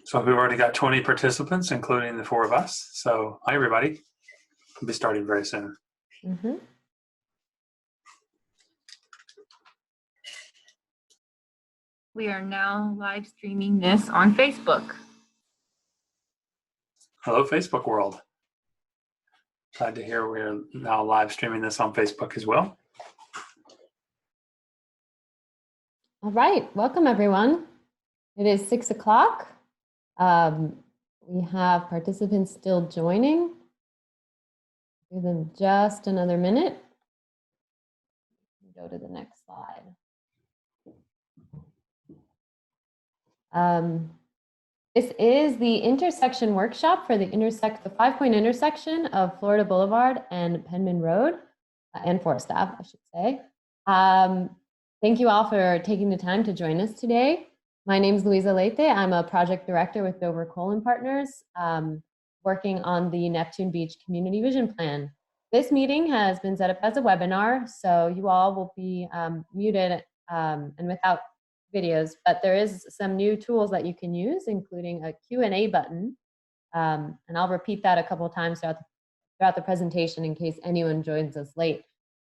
So we've already got 20 participants, including the four of us. So hi, everybody. We'll be starting very soon. Mm-hmm. We are now live streaming this on Facebook. Hello, Facebook world. Glad to hear we're now live streaming this on Facebook as well. All right, welcome everyone. It is 6 o'clock. We have participants still joining. Give them just another minute. Go to the next slide. This is the intersection workshop for the 5-point intersection of Florida Boulevard and Penman Road, and Forest Ave, I should say. Thank you all for taking the time to join us today. My name is Luisa Leite. I'm a project director with Dover Coal & Partners, working on the Neptune Beach Community Vision Plan. This meeting has been set up as a webinar, so you all will be muted and without videos, but there is some new tools that you can use, including a Q&A button. And I'll repeat that a couple of times throughout the presentation in case anyone joins us late.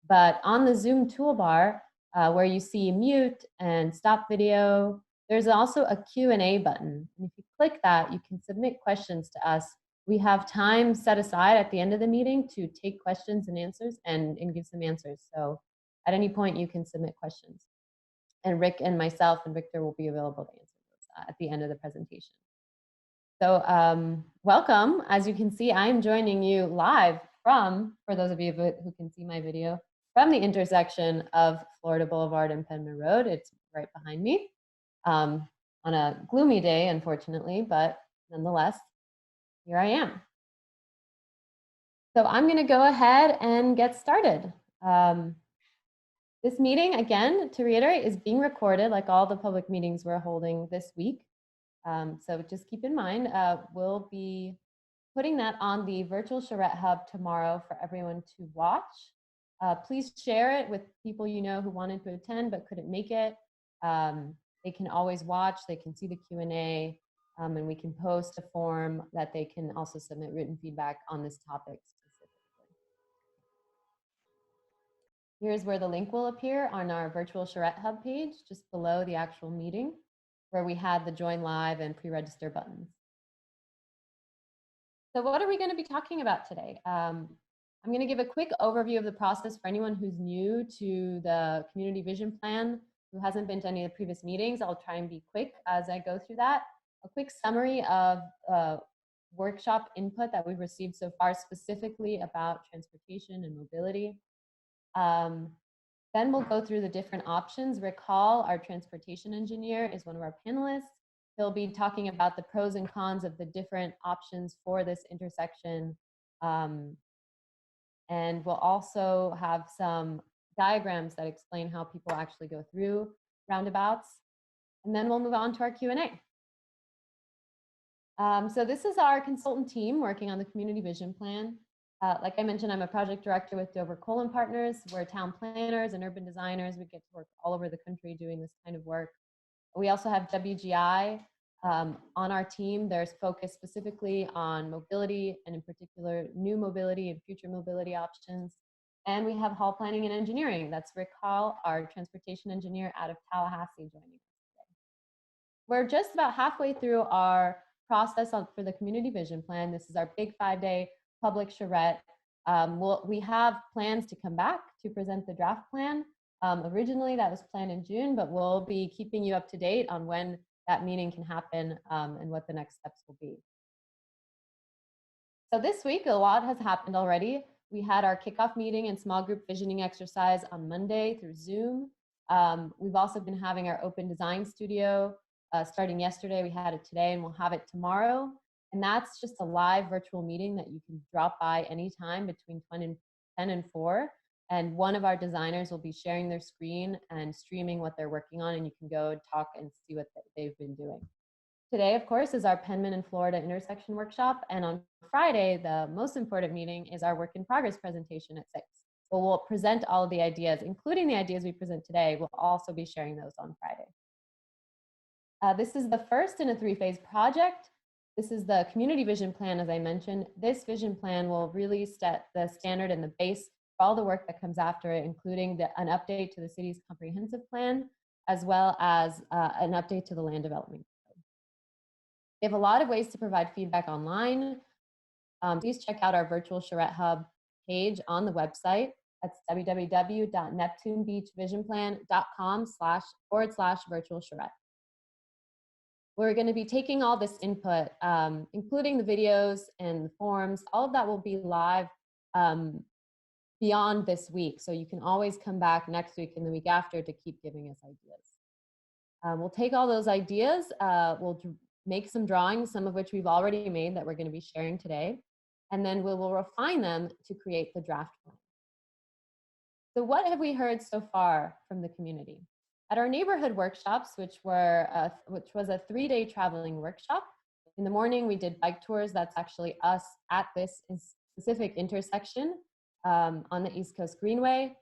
But on the Zoom toolbar, where you see mute and stop video, there's also a Q&A button. And if you click that, you can submit questions to us. We have time set aside at the end of the meeting to take questions and answers and give some answers. So at any point, you can submit questions. And Rick and myself and Victor will be available to answer those at the end of the presentation. So welcome. As you can see, I'm joining you live from, for those of you who can see my video, from the intersection of Florida Boulevard and Penman Road. It's right behind me on a gloomy day, unfortunately, but nonetheless, here I am. So I'm going to go ahead and get started. This meeting, again, to reiterate, is being recorded like all the public meetings we're holding this week. So just keep in mind, we'll be putting that on the virtual charrette hub tomorrow for everyone to watch. Please share it with people you know who wanted to attend but couldn't make it. They can always watch, they can see the Q&A, and we can post a form that they can also submit written feedback on this topic specifically. Here's where the link will appear on our virtual charrette hub page, just below the actual meeting, where we had the join live and pre-register buttons. So what are we going to be talking about today? I'm going to give a quick overview of the process for anyone who's new to the Community Vision Plan, who hasn't been to any of the previous meetings. I'll try and be quick as I go through that. A quick summary of workshop input that we've received so far, specifically about transportation and mobility. Then we'll go through the different options. Recall, our transportation engineer is one of our panelists. He'll be talking about the pros and cons of the different options for this intersection. And we'll also have some diagrams that explain how people actually go through roundabouts. And then we'll move on to our Q&A. So this is our consultant team working on the Community Vision Plan. Like I mentioned, I'm a project director with Dover Coal & Partners. We're town planners and urban designers. We get to work all over the country doing this kind of work. We also have WGI on our team. There's focus specifically on mobility, and in particular, new mobility and future mobility options. And we have Hall Planning and Engineering. That's Rick Hall, our transportation engineer out of Tallahassee, joining us today. We're just about halfway through our process for the Community Vision Plan. This is our big 5-day public charrette. We have plans to come back to present the draft plan. Originally, that was planned in June, but we'll be keeping you up to date on when that meeting can happen and what the next steps will be. So this week, a lot has happened already. We had our kickoff meeting and small group visioning exercise on Monday through Zoom. We've also been having our open design studio starting yesterday. We had it today and we'll have it tomorrow. And that's just a live virtual meeting that you can drop by anytime between 10 and 4. And one of our designers will be sharing their screen and streaming what they're working on, and you can go talk and see what they've been doing. Today, of course, is our Penman and Florida intersection workshop. And on Friday, the most important meeting is our work in progress presentation at 6. So we'll present all of the ideas, including the ideas we present today. We'll also be sharing those on Friday. This is the first in a three-phase project. This is the community vision plan, as I mentioned. This vision plan will really set the standard and the base for all the work that comes after it, including an update to the city's comprehensive plan, as well as an update to the land development code. We have a lot of ways to provide feedback online. Please check out our virtual charrette hub page on the website. That's www.neptunebeachvisionplan.com//virtual charrette. We're going to be taking all this input, including the videos and the forms. All of that will be live beyond this week. So you can always come back next week and the week after to keep giving us ideas. We'll take all those ideas. We'll make some drawings, some of which we've already made that we're going to be sharing today. And then we will refine them to create the draft plan. So what have we heard so far from the community? At our neighborhood workshops, which was a 3-day traveling workshop, in the morning we did bike tours. That's actually us at this specific intersection on the East Coast Greenway.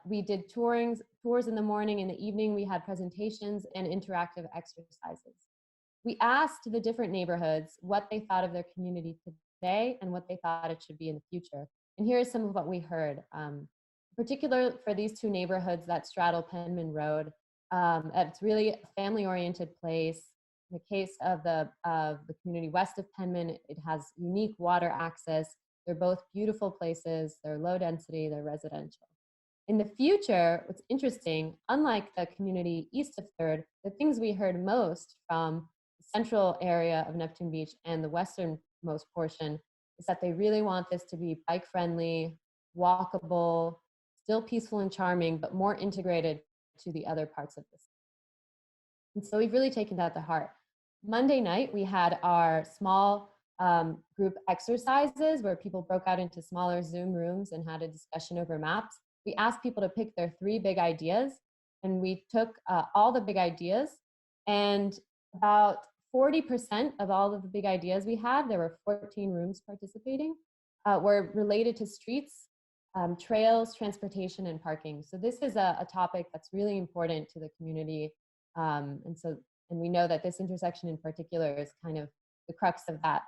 We did tours in the morning. In the evening, we had presentations and interactive exercises. We asked the different neighborhoods what they thought of their community today and what they thought it should be in the future. And here is some of what we heard. Particular for these two neighborhoods that straddle Penman Road. It's really a family-oriented place. In the case of the community west of Penman, it has unique water access. They're both beautiful places. They're low density, they're residential. In the future, what's interesting, unlike the community east of 3rd, the things we heard most from the central area of Neptune Beach and the westernmost portion is that they really want this to be bike-friendly, walkable, still peaceful and charming, but more integrated to the other parts of this. And so we've really taken that to heart. Monday night, we had our small group exercises where people broke out into smaller Zoom rooms and had a discussion over maps. We asked people to pick their 3 big ideas, and we took all the big ideas, and about 40% of all of the big ideas we had, there were 14 rooms participating, were related to streets, trails, transportation, and parking. So this is a topic that's really important to the community. And we know that this intersection in particular is kind of the crux of that.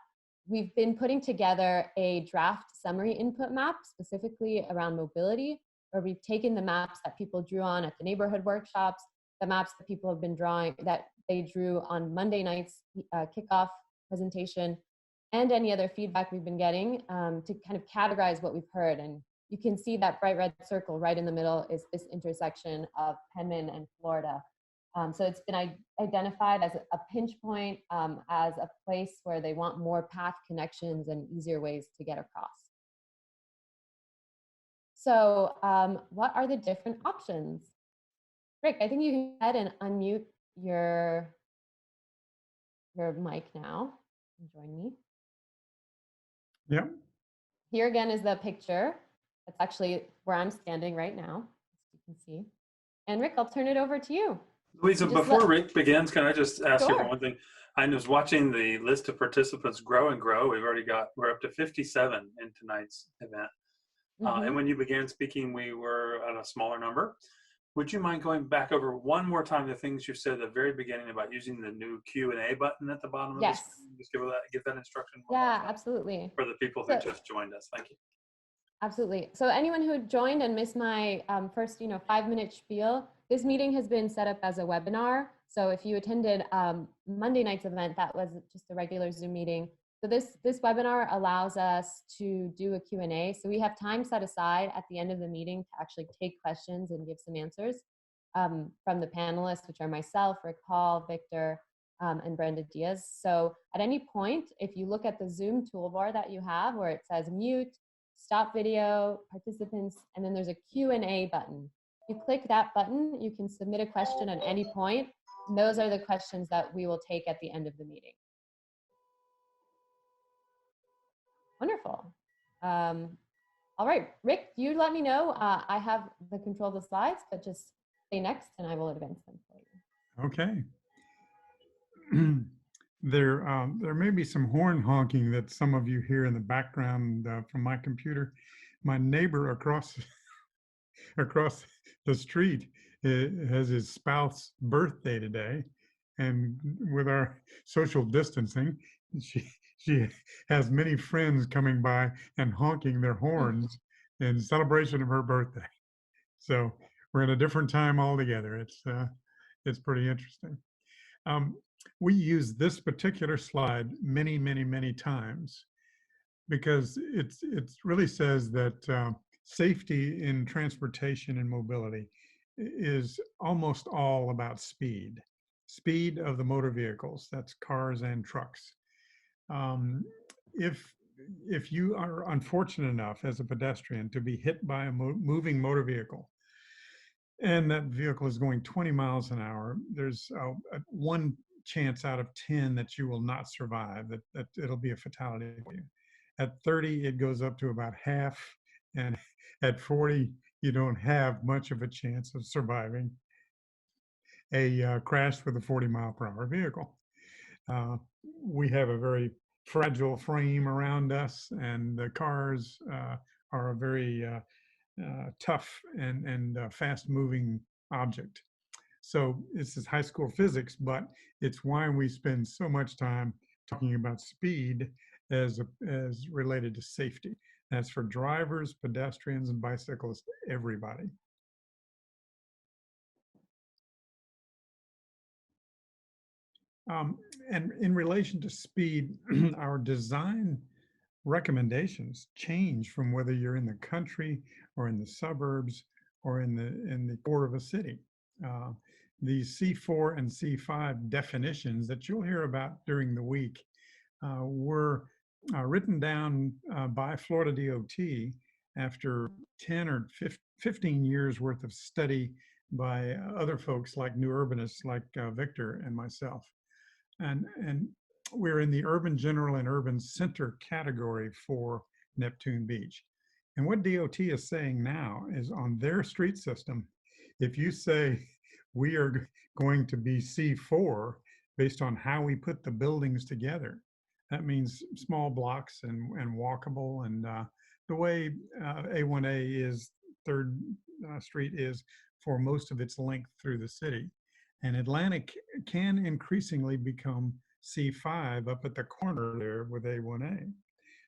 We've been putting together a draft summary input map specifically around mobility, where we've taken the maps that people drew on at the neighborhood workshops, the maps that people have been drawing, that they drew on Monday night's kickoff presentation, and any other feedback we've been getting to kind of categorize what we've heard. And you can see that bright red circle right in the middle is this intersection of Penman and Florida. So it's been identified as a pinch point, as a place where they want more path connections and easier ways to get across. So what are the different options? Rick, I think you can go ahead and unmute your mic now and join me. Yeah. Here again is the picture. That's actually where I'm standing right now, as you can see. And Rick, I'll turn it over to you. Louisa, before Rick begins, can I just ask you Sure. for one thing? I was watching the list of participants grow and grow. We're up to 57 in tonight's event. And when you began speaking, we were at a smaller number. Would you mind going back over one more time the things you said at the very beginning about using the new Q&A button at the bottom of the screen? Just give that instruction. Yeah, absolutely. For the people who just joined us. Thank you. Absolutely. So anyone who joined and missed my first 5-minute spiel, this meeting has been set up as a webinar. So if you attended Monday night's event, that was just a regular Zoom meeting. So this webinar allows us to do a Q&A. So we have time set aside at the end of the meeting to actually take questions and give some answers from the panelists, which are myself, Rick Hall, Victor, and Brenda Diaz. So at any point, if you look at the Zoom toolbar that you have where it says mute, stop video, participants, and then there's a Q&A button. If you click that button, you can submit a question at any point. And those are the questions that we will take at the end of the meeting. Wonderful. All right, Rick, you let me know. I have the control of the slides, but just stay next and I will advance them for you. Okay. There may be some horn honking that some of you hear in the background from my computer. My neighbor across the street has his spouse's birthday today, And with our social distancing, she has many friends coming by and honking their horns in celebration of her birthday. So we're in a different time altogether. It's pretty interesting. Um, we use this particular slide many, many, many times because it really says that safety in transportation and mobility is almost all about speed of the motor vehicles. That's cars and trucks. Um, if if you are unfortunate enough as a pedestrian to be hit by a moving motor vehicle, and that vehicle is going 20 miles an hour, there's one chance out of 10 that you will not survive, that it'll be a fatality for you. At 30, it goes up to about half, and at 40, you don't have much of a chance of surviving a crash with a 40-mile-per-hour vehicle. We have a very fragile frame around us, and the cars are a very tough and fast-moving object. So this is high school physics, but it's why we spend so much time talking about speed as related to safety. That's for drivers, pedestrians, and bicyclists, everybody. And in relation to speed, our design recommendations change from whether you're in the country or in the suburbs or in the core of a city. These C4 and C5 definitions that you'll hear about during the week were written down by Florida DOT after 10 or 15 years worth of study by other folks like new urbanists like Victor and myself. And we're in the urban general and urban center category for Neptune Beach. And what DOT is saying now is on their street system, if you say we are going to be C4 based on how we put the buildings together, that means small blocks and walkable. And the way A1A is, 3rd Street is for most of its length through the city. And Atlantic can increasingly become C5 up at the corner there with A1A.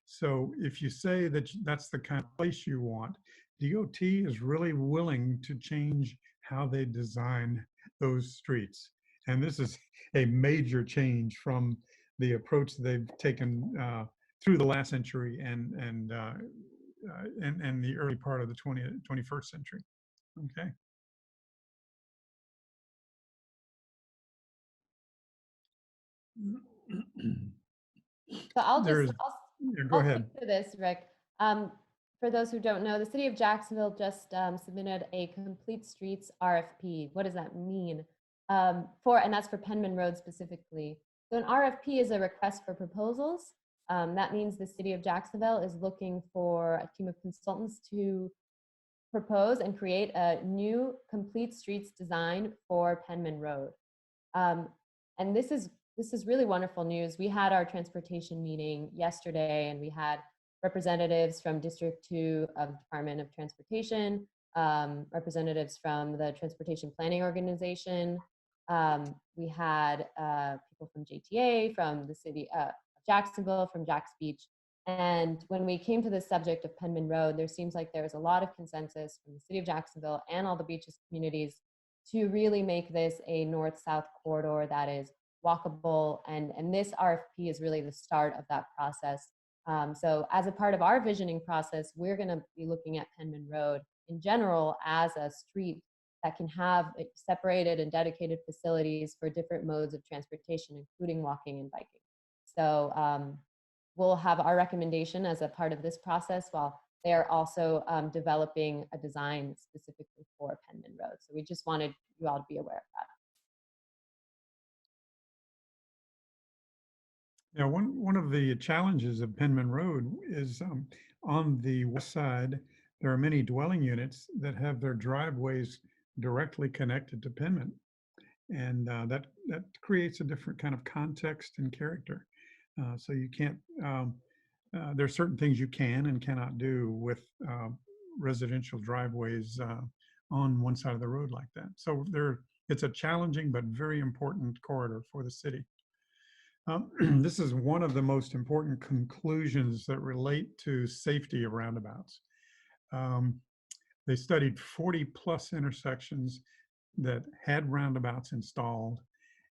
So if you say that that's the kind of place you want, DOT is really willing to change how they design those streets. And this is a major change from the approach they've taken through the last century and the early part of the 21st century. Okay. So I'll go ahead. speak to this, Rick. For those who don't know, the city of Jacksonville just submitted a complete streets RFP. What does that mean? And that's for Penman Road specifically. So an RFP is a request for proposals. That means the city of Jacksonville is looking for a team of consultants to propose and create a new complete streets design for Penman Road. And this is really wonderful news. We had our transportation meeting yesterday, and we had representatives from District 2 of the Department of Transportation, representatives from the Transportation Planning Organization. We had people from JTA, from the city of Jacksonville, from Jax Beach. And when we came to the subject of Penman Road, there seems like there was a lot of consensus from the city of Jacksonville and all the beaches communities to really make this a north-south corridor that is walkable. And this RFP is really the start of that process. So as a part of our visioning process, we're going to be looking at Penman Road in general as a street that can have separated and dedicated facilities for different modes of transportation, including walking and biking. So we'll have our recommendation as a part of this process while they are also developing a design specifically for Penman Road. So we just wanted you all to be aware of that. Yeah, one of the challenges of Penman Road is on the west side, there are many dwelling units that have their driveways directly connected to Penman. And that creates a different kind of context and character. So you can't, there are certain things you can and cannot do with residential driveways on one side of the road like that. So there are It's a challenging but very important corridor for the city. This is one of the most important conclusions that relate to safety of roundabouts. Um, they studied 40 plus intersections that had roundabouts installed,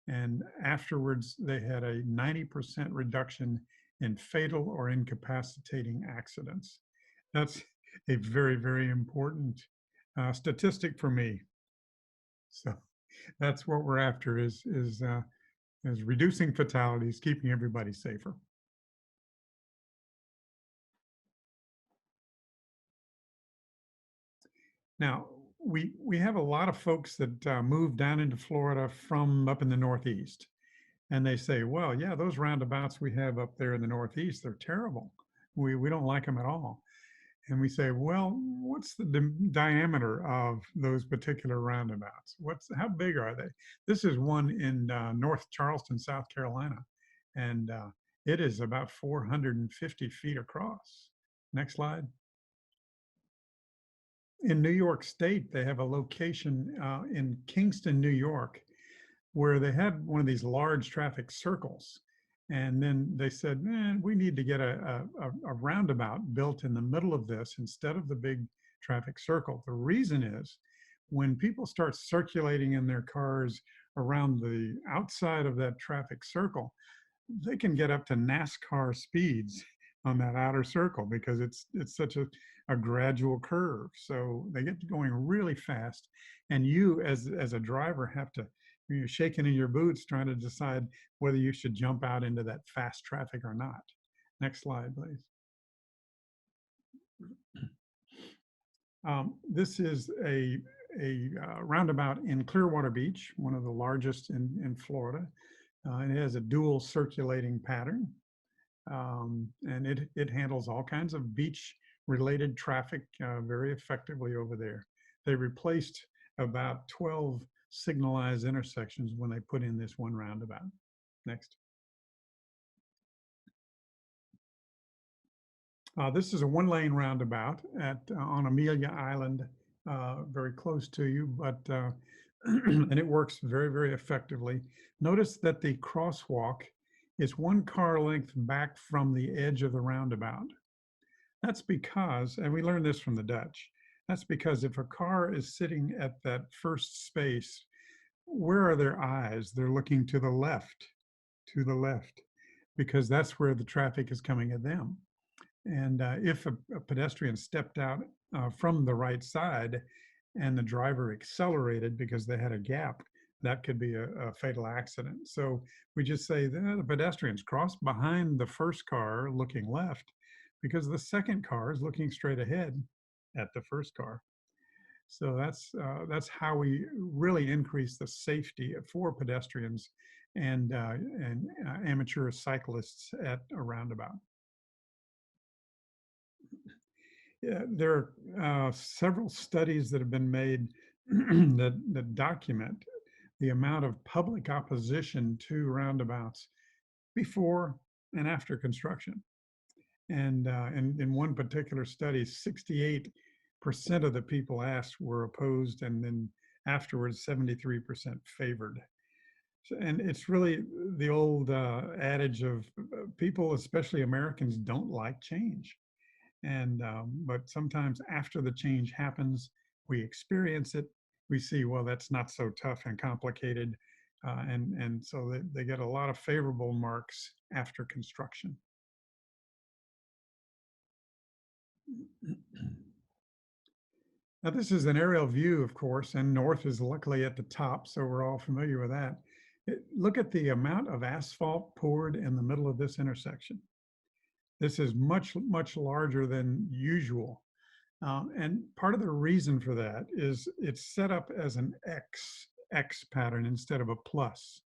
and afterwards they had a 90% reduction in fatal or incapacitating accidents. That's a very, very important statistic for me. So that's what we're after is reducing fatalities, keeping everybody safer. Now, we have a lot of folks that move down into Florida from up in the Northeast. And they say, well, yeah, those roundabouts we have up there in the Northeast, they're terrible. We don't like them at all. And we say, well, what's the diameter of those particular roundabouts? How big are they? This is one in North Charleston, South Carolina. And it is about 450 feet across. Next slide. In New York State, they have a location in Kingston, New York, where they had one of these large traffic circles. And then they said, man, we need to get a roundabout built in the middle of this instead of the big traffic circle. The reason is when people start circulating in their cars around the outside of that traffic circle, they can get up to NASCAR speeds on that outer circle because it's such a gradual curve. So they get going really fast. And you as a driver have to, you're shaking in your boots trying to decide whether you should jump out into that fast traffic or not. Next slide, please. This is a roundabout in Clearwater Beach, one of the largest in Florida. It has a dual circulating pattern. And it handles all kinds of beach-related traffic very effectively over there. They replaced about 12 signalized intersections when they put in this one roundabout. Next. This is a one-lane roundabout on Amelia Island, very close to you, but and it works very, very effectively. Notice that the crosswalk is one car length back from the edge of the roundabout. That's because, and we learned this from the Dutch, that's because if a car is sitting at that first space, where are their eyes? They're looking to the left, because that's where the traffic is coming at them. And if a pedestrian stepped out from the right side and the driver accelerated because they had a gap, that could be a fatal accident. So we just say the pedestrians cross behind the first car looking left because the second car is looking straight ahead at the first car. So that's how we really increase the safety for pedestrians and amateur cyclists at a roundabout. Yeah, there are several studies that have been made that document the amount of public opposition to roundabouts before and after construction. And in one particular study, 68% of the people asked were opposed, and then afterwards 73% favored. And it's really the old adage of people, especially Americans, don't like change. And but sometimes after the change happens, we experience it, we see, well, that's not so tough and complicated. And so they get a lot of favorable marks after construction. Now, this is an aerial view, of course, and north is luckily at the top, so we're all familiar with that. Look at the amount of asphalt poured in the middle of this intersection. This is much, much larger than usual. And part of the reason for that is it's set up as an X pattern instead of a plus.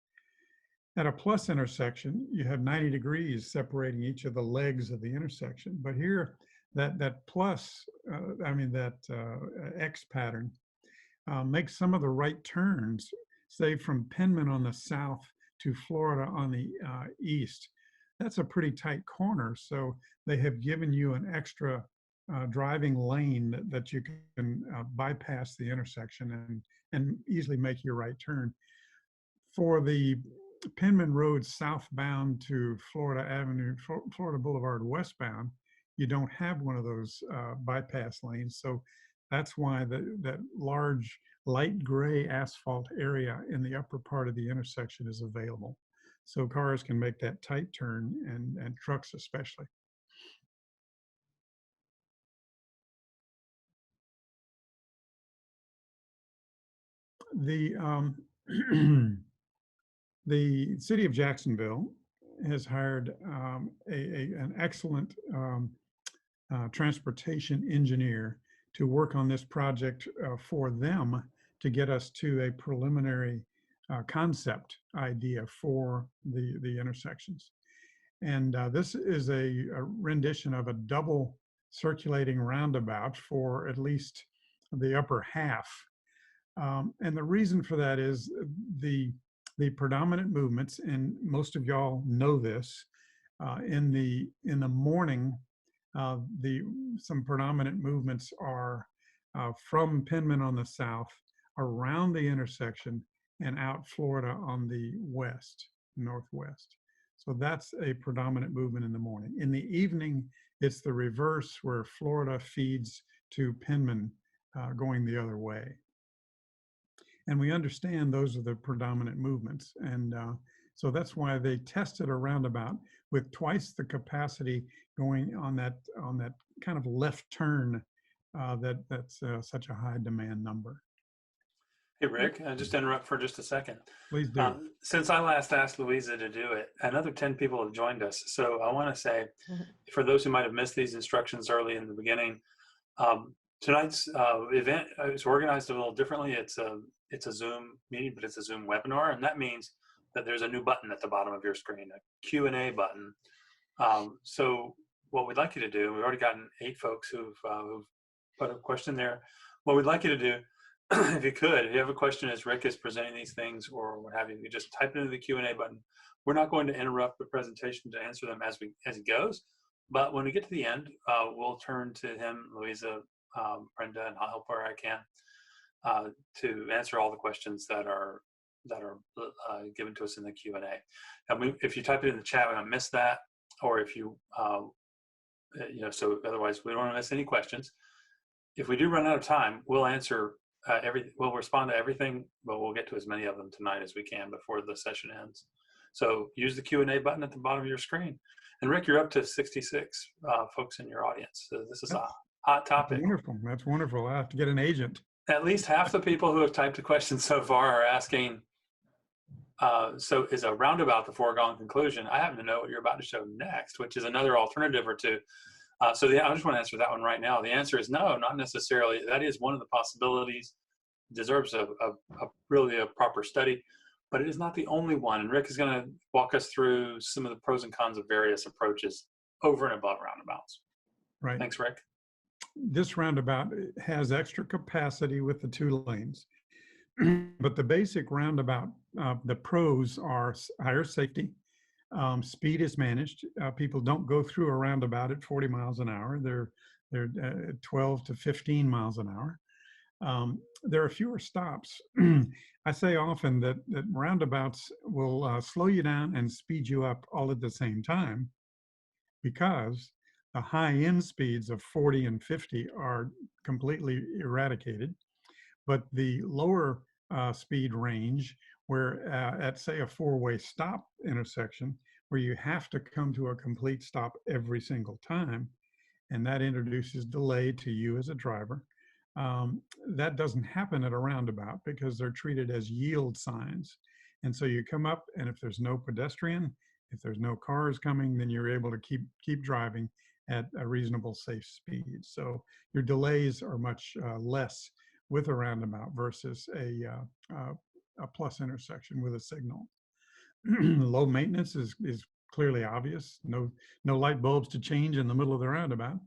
At a plus intersection, you have 90 degrees separating each of the legs of the intersection. But here, that plus, X pattern makes some of the right turns, say from Penman on the south to Florida on the east. That's a pretty tight corner, so they have given you an extra driving lane that you can bypass the intersection and easily make your right turn. For the Penman Road southbound to Florida Boulevard westbound, you don't have one of those bypass lanes. So that's why that large light gray asphalt area in the upper part of the intersection is available. So cars can make that tight turn, and trucks especially. The the city of Jacksonville has hired an excellent transportation engineer to work on this project for them to get us to a preliminary concept idea for the intersections. And this is a rendition of a double circulating roundabout for at least the upper half. And the reason for that is the predominant movements, and most of y'all know this, in the morning, some predominant movements are from Penman on the south, around the intersection, and out Florida on the northwest. So that's a predominant movement in the morning. In the evening, it's the reverse, where Florida feeds to Penman going the other way. And we understand those are the predominant movements. And so that's why they tested a roundabout with twice the capacity going on that kind of left turn that's such a high demand number. Hey, Rick, just interrupt for just a second. Please do. Since I last asked Louisa to do it, another 10 people have joined us. So I want to say, for those who might have missed these instructions early in the beginning, tonight's event is organized a little differently. It's a Zoom meeting, but it's a Zoom webinar, and that means that there's a new button at the bottom of your screen, a Q&A button. So what we'd like you to do, we've already gotten 8 folks who've put a question there. What we'd like you to do, if you have a question as Rick is presenting these things or what have you, you just type it into the Q&A button. We're not going to interrupt the presentation to answer them as it goes, but when we get to the end, we'll turn to him, Louisa, Brenda, and I'll help where I can to answer all the questions that are given to us in the Q&A. Now, if you type it in the chat, we don't miss that, or if you, so otherwise we don't want to miss any questions. If we do run out of time, we'll answer we'll respond to everything, but we'll get to as many of them tonight as we can before the session ends. So use the Q&A button at the bottom of your screen. And Rick, you're up to 66 folks in your audience. So this is a hot topic. Wonderful. That's wonderful. I have to get an agent. At least half the people who have typed a question so far are asking, so is a roundabout the foregone conclusion? I happen to know what you're about to show next, which is another alternative or two. I just want to answer that one right now. The answer is no, not necessarily. That is one of the possibilities. It deserves really a proper study, but it is not the only one. And Rick is going to walk us through some of the pros and cons of various approaches over and above roundabouts. Right. Thanks, Rick. This roundabout has extra capacity with the 2 lanes, but the basic roundabout, the pros are higher safety, speed is managed. People don't go through a roundabout at 40 miles an hour. They're 12 to 15 miles an hour. There are fewer stops. I say often that roundabouts will slow you down and speed you up all at the same time, because the high-end speeds of 40 and 50 are completely eradicated, but the lower speed range, where at say a 4-way stop intersection, where you have to come to a complete stop every single time, and that introduces delay to you as a driver. That doesn't happen at a roundabout because they're treated as yield signs. And so you come up, and if there's no pedestrian, if there's no cars coming, then you're able to keep driving at a reasonable, safe speed. So your delays are much less with a roundabout versus a plus intersection with a signal. Low maintenance is clearly obvious. No light bulbs to change in the middle of the roundabout.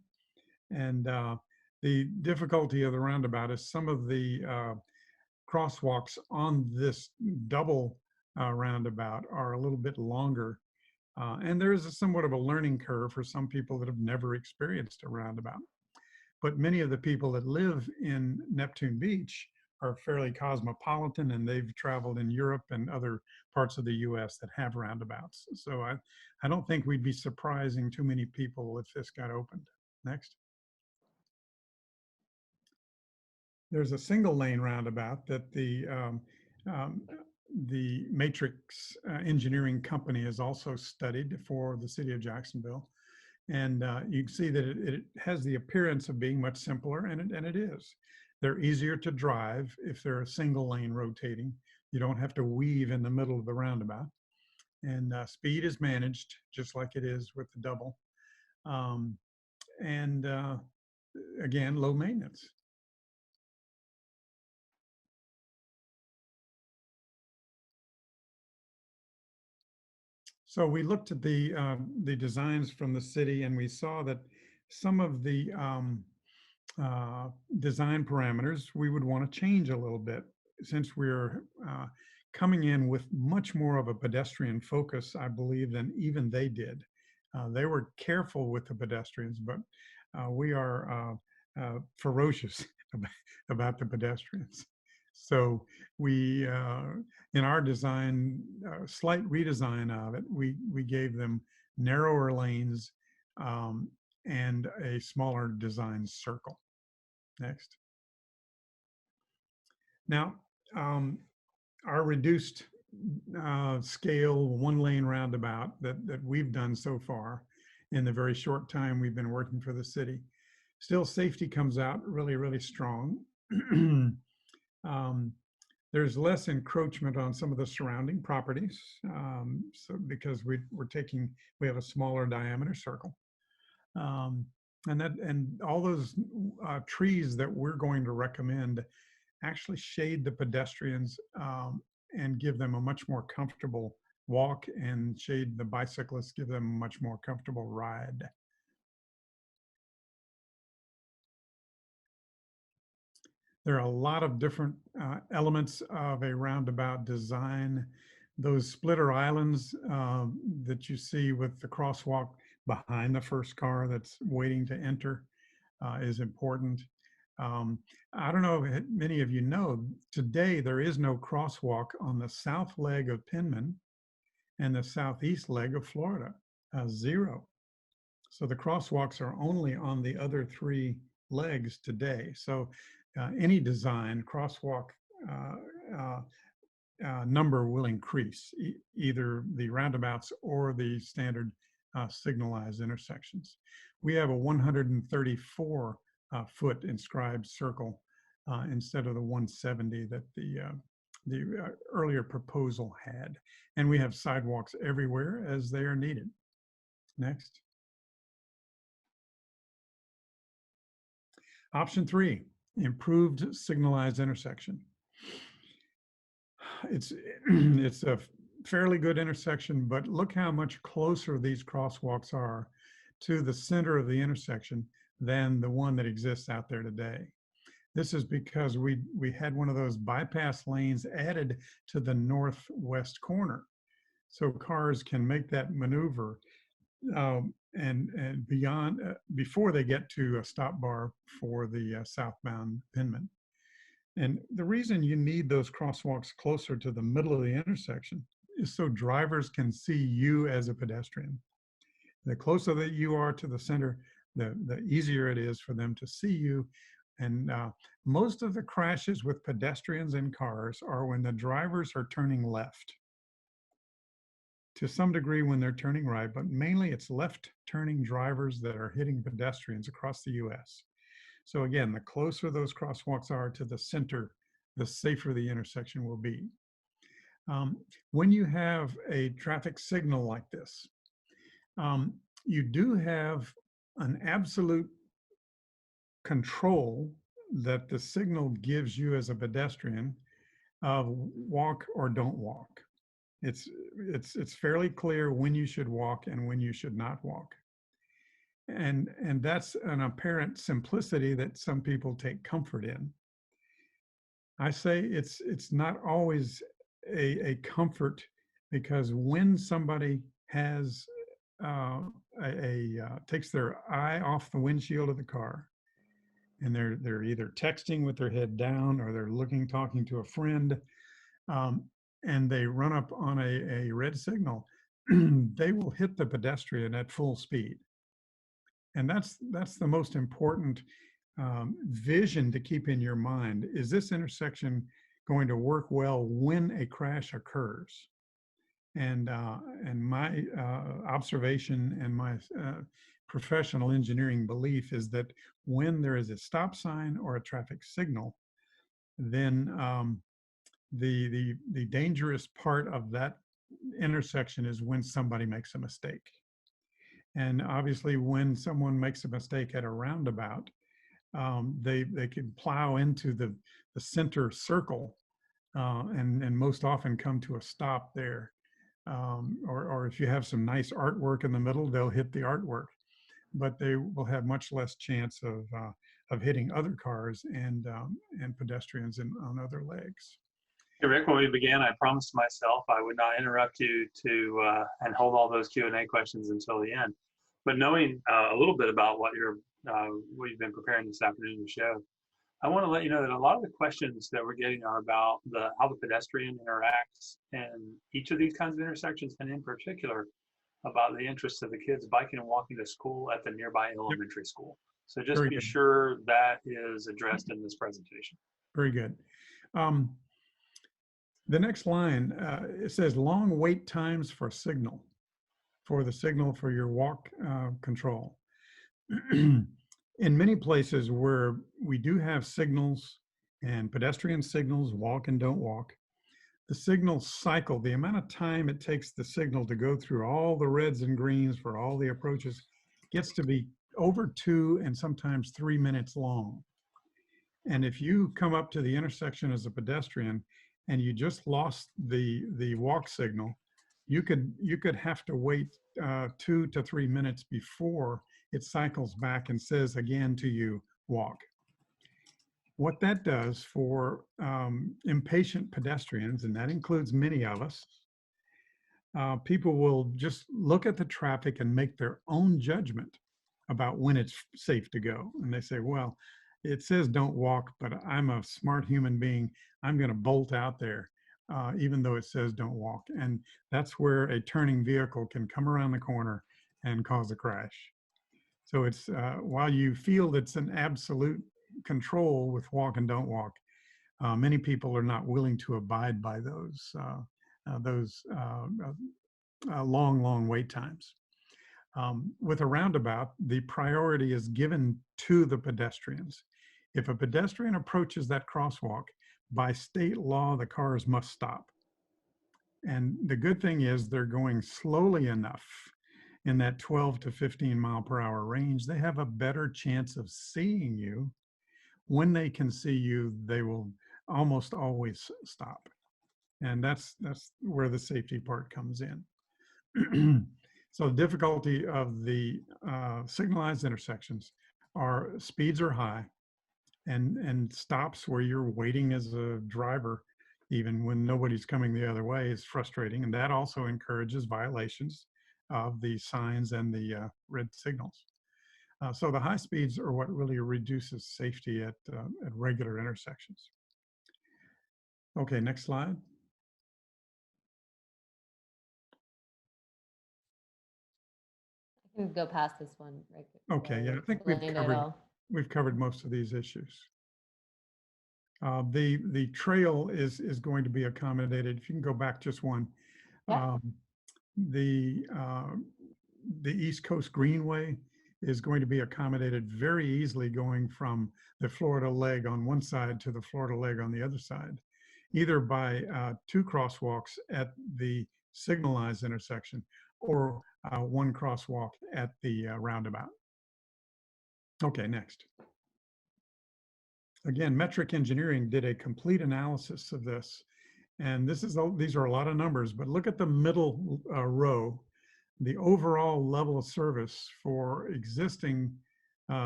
And the difficulty of the roundabout is some of the crosswalks on this double roundabout are a little bit longer. And there is somewhat of a learning curve for some people that have never experienced a roundabout. but many of the people that live in Neptune Beach are fairly cosmopolitan, and they've traveled in Europe and other parts of the US that have roundabouts. So I don't think we'd be surprising too many people if this got opened. Next. There's a single lane roundabout that the Matrix Engineering Company has also studied for the city of Jacksonville. And you can see that it has the appearance of being much simpler, and it is. They're easier to drive if they're a single lane rotating. You don't have to weave in the middle of the roundabout. And speed is managed just like it is with the double. And again, low maintenance. So we looked at the designs from the city, and we saw that some of the design parameters we would want to change a little bit, since we're coming in with much more of a pedestrian focus, I believe, than even they did. They were careful with the pedestrians, but we are ferocious about the pedestrians. So we, in our design, slight redesign of it, we gave them narrower lanes and a smaller design circle. Next. Now, our reduced scale one-lane roundabout that we've done so far in the very short time we've been working for the city, still safety comes out really, really strong. There's less encroachment on some of the surrounding properties, so because we have a smaller diameter circle, and all those trees that we're going to recommend actually shade the pedestrians and give them a much more comfortable walk, and shade the bicyclists, give them a much more comfortable ride. There are a lot of different elements of a roundabout design. Those splitter islands that you see with the crosswalk behind the first car that's waiting to enter is important. I don't know if many of you know, today there is no crosswalk on the south leg of Penman and the southeast leg of Florida, zero. So the crosswalks are only on the other three legs today. So any design crosswalk number will increase, either the roundabouts or the standard signalized intersections. We have a 134 foot inscribed circle instead of the 170 that the earlier proposal had. And we have sidewalks everywhere as they are needed. Next. Option 3, improved signalized intersection. It's a fairly good intersection, but look how much closer these crosswalks are to the center of the intersection than the one that exists out there today. This is because we had one of those bypass lanes added to the northwest corner, so cars can make that maneuver and beyond before they get to a stop bar for the southbound Penman. And the reason you need those crosswalks closer to the middle of the intersection is so drivers can see you as a pedestrian. The closer that you are to the center, the easier it is for them to see you. And most of the crashes with pedestrians and cars are when the drivers are turning left. To some degree when they're turning right, but mainly it's left turning drivers that are hitting pedestrians across the US. So again, the closer those crosswalks are to the center, the safer the intersection will be. When you have a traffic signal like this, you do have an absolute control that the signal gives you as a pedestrian of walk or don't walk. It's fairly clear when you should walk and when you should not walk. And that's an apparent simplicity that some people take comfort in. I say it's not always a comfort, because when somebody has takes their eye off the windshield of the car and they're either texting with their head down or they're talking to a friend, and they run up on a red signal, they will hit the pedestrian at full speed. And that's the most important vision to keep in your mind. Is this intersection going to work well when a crash occurs? And my observation and my professional engineering belief is that when there is a stop sign or a traffic signal, then the dangerous part of that intersection is when somebody makes a mistake. And obviously, when someone makes a mistake at a roundabout, they can plow into the center circle and most often come to a stop there. Or if you have some nice artwork in the middle, they'll hit the artwork, but they will have much less chance of hitting other cars and pedestrians on other legs. Hey, Rick, when we began, I promised myself I would not interrupt you to and hold all those Q&A questions until the end. But knowing a little bit about what you've been preparing this afternoon to show, I want to let you know that a lot of the questions that we're getting are about how the pedestrian interacts in each of these kinds of intersections, and in particular about the interests of the kids biking and walking to school at the nearby elementary school. So just be sure that is addressed in this presentation. Very good. The next line, it says long wait times for the signal for your walk control. In many places where we do have signals and pedestrian signals, walk and don't walk, the signal cycle, the amount of time it takes the signal to go through all the reds and greens for all the approaches gets to be over 2 and sometimes 3 minutes long. And if you come up to the intersection as a pedestrian and you just lost the walk signal, you could have to wait 2 to 3 minutes before it cycles back and says again to you, walk. What that does for impatient pedestrians, and that includes many of us, people will just look at the traffic and make their own judgment about when it's safe to go. And they say, well, it says don't walk, but I'm a smart human being. I'm going to bolt out there, even though it says don't walk. And that's where a turning vehicle can come around the corner and cause a crash. So it's while you feel it's an absolute control with walk and don't walk, many people are not willing to abide by those long wait times. With a roundabout, the priority is given to the pedestrians. If a pedestrian approaches that crosswalk, by state law, the cars must stop. And the good thing is they're going slowly enough in that 12 to 15 mile per hour range. They have a better chance of seeing you. When they can see you, they will almost always stop. And that's where the safety part comes in. So the difficulty of the signalized intersections are speeds are high and stops where you're waiting as a driver, even when nobody's coming the other way, is frustrating. And that also encourages violations of the signs and the red signals. So the high speeds are what really reduces safety at regular intersections. Okay, next slide. I can go past this one. Right, Okay, yeah, I think we've covered most of these issues. The trail is going to be accommodated. If you can go back just one. Yeah. The East Coast Greenway is going to be accommodated very easily going from the Florida leg on one side to the Florida leg on the other side, either by 2 crosswalks at the signalized intersection or 1 crosswalk at the roundabout. Okay, next. Again, Metric Engineering did a complete analysis of this. And these are a lot of numbers, but look at the middle row. The overall level of service for existing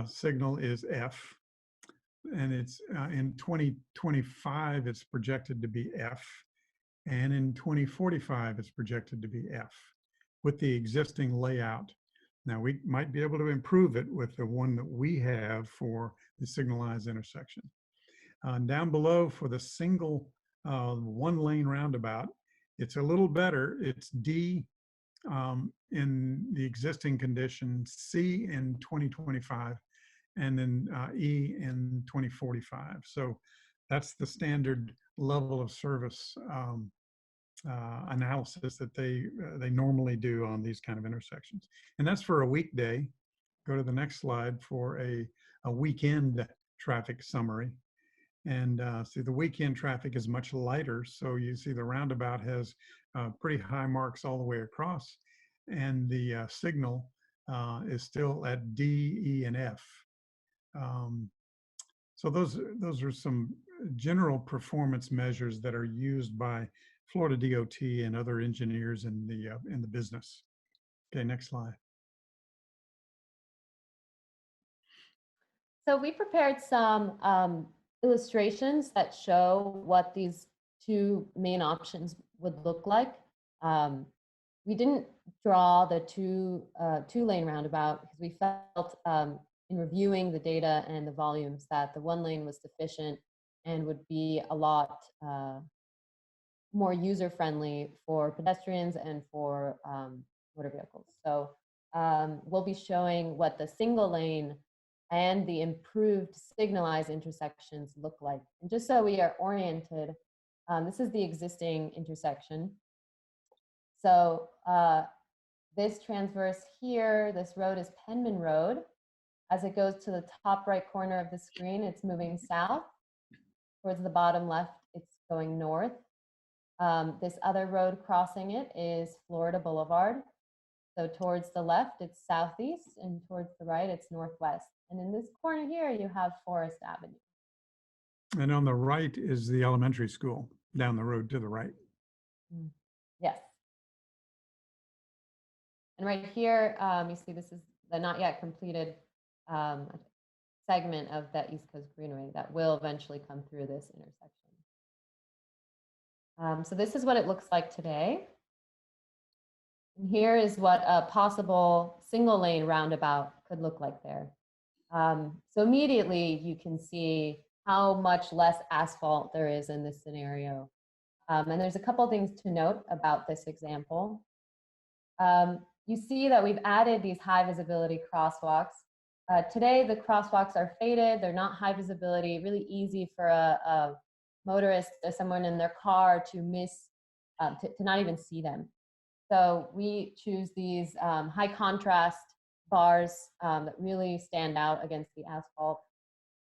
signal is F. And it's in 2025, it's projected to be F. And in 2045, it's projected to be F with the existing layout Now, we might be able to improve it with the one that we have for the signalized intersection. Down below for the single one-lane roundabout, it's a little better. It's D in the existing condition, C in 2025, and then E in 2045. So that's the standard level of service analysis that they normally do on these kind of intersections. And that's for a weekday. Go to the next slide for a weekend traffic summary. And see, the weekend traffic is much lighter. So you see the roundabout has pretty high marks all the way across. And the signal is still at D, E, and F. So those are some general performance measures that are used by Florida DOT and other engineers in the business. Okay, next slide. So we prepared some illustrations that show what these two main options would look like. We didn't draw the two-lane roundabout because we felt in reviewing the data and the volumes that the one lane was sufficient and would be a lot more user-friendly for pedestrians and for motor vehicles. So we'll be showing what the single lane and the improved signalized intersections look like. And just so we are oriented, this is the existing intersection. So this transverse here, this road is Penman Road. As it goes to the top right corner of the screen, it's moving south. Towards the bottom left, it's going north. This other road crossing it is Florida Boulevard. So towards the left, it's southeast, and towards the right, it's northwest. And in this corner here, you have Forest Avenue. And on the right is the elementary school down the road to the right. Yes. And right here, you see this is the not yet completed segment of that East Coast Greenway that will eventually come through this intersection. So this is what it looks like today. And here is what a possible single lane roundabout could look like there. So immediately you can see how much less asphalt there is in this scenario. And there's a couple things to note about this example. You see that we've added these high visibility crosswalks. Today, the crosswalks are faded. They're not high visibility, really easy for a motorist or someone in their car to miss, to not even see them. So we choose these high contrast bars that really stand out against the asphalt.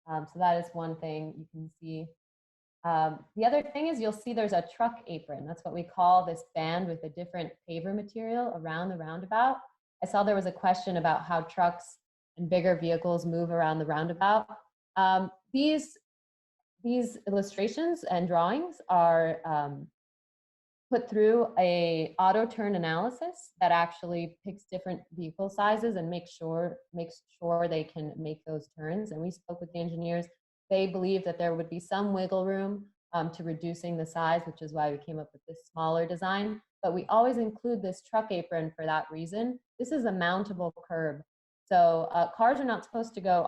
So that is one thing you can see. The other thing is you'll see there's a truck apron. That's what we call this band with a different paver material around the roundabout. I saw there was a question about how trucks and bigger vehicles move around the roundabout. These illustrations and drawings are put through a auto turn analysis that actually picks different vehicle sizes and makes sure they can make those turns. And we spoke with the engineers. They believe that there would be some wiggle room to reducing the size, which is why we came up with this smaller design. But we always include this truck apron for that reason. This is a mountable curb. So cars are not supposed to go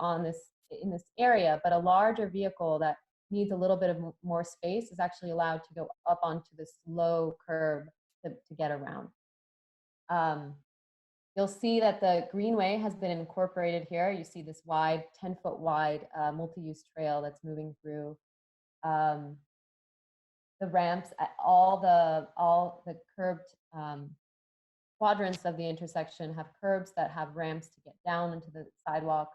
in this area, but a larger vehicle that needs a little bit of more space is actually allowed to go up onto this low curb to get around. You'll see that the greenway has been incorporated here. You see this wide, 10-foot wide multi-use trail that's moving through. The ramps, all the curbed quadrants of the intersection have curbs that have ramps to get down into the sidewalk.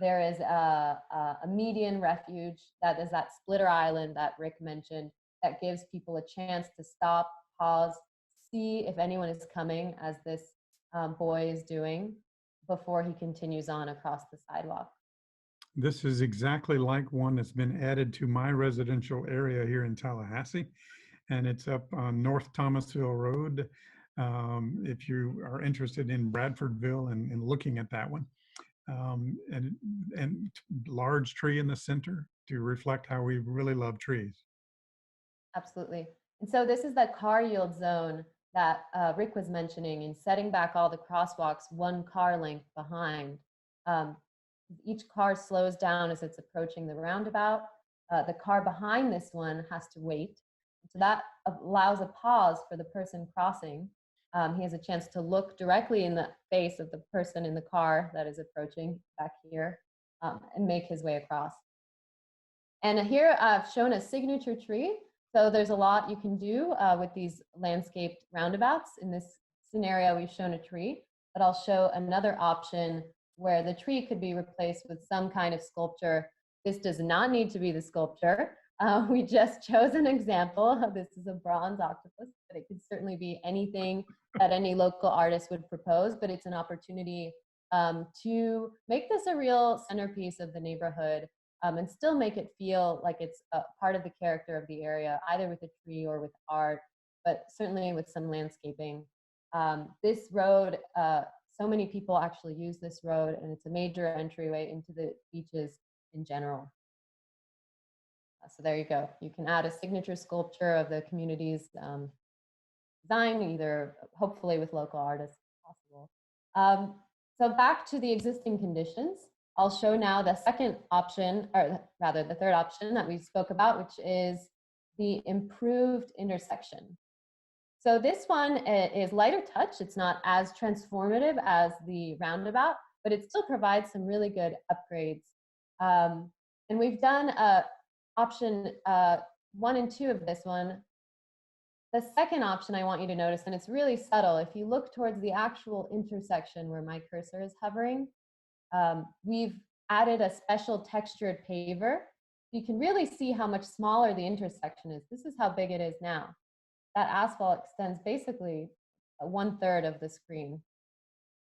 There is a median refuge that is that splitter island that Rick mentioned that gives people a chance to stop, pause, see if anyone is coming, as this boy is doing, before he continues on across the sidewalk. This is exactly like one that's been added to my residential area here in Tallahassee, and it's up on North Thomasville Road. If you are interested in Bradfordville and looking at that one. And large tree in the center to reflect how we really love trees. Absolutely. And so this is the car yield zone that Rick was mentioning in setting back all the crosswalks one car length behind. Each car slows down as it's approaching the roundabout. The car behind this one has to wait. So that allows a pause for the person crossing. He has a chance to look directly in the face of the person in the car that is approaching back here and make his way across. And here I've shown a signature tree. So there's a lot you can do with these landscaped roundabouts. In this scenario, we've shown a tree, but I'll show another option where the tree could be replaced with some kind of sculpture. This does not need to be the sculpture. We just chose an example. This is a bronze octopus, but it could certainly be anything that any local artist would propose, but it's an opportunity to make this a real centerpiece of the neighborhood and still make it feel like it's a part of the character of the area, either with a tree or with art, but certainly with some landscaping. This road, so many people actually use this road, and it's a major entryway into the beaches in general. So there you go. You can add a signature sculpture of the community's design, either hopefully with local artists if possible. So back to the existing conditions. I'll show now the second option, or rather the third option that we spoke about, which is the improved intersection. So this one is lighter touch. It's not as transformative as the roundabout, but it still provides some really good upgrades. And we've done option 1 and 2 of this one. The second option I want you to notice, and it's really subtle, if you look towards the actual intersection where my cursor is hovering, we've added a special textured paver. You can really see how much smaller the intersection is. This is how big it is now. That asphalt extends basically 1/3 of the screen.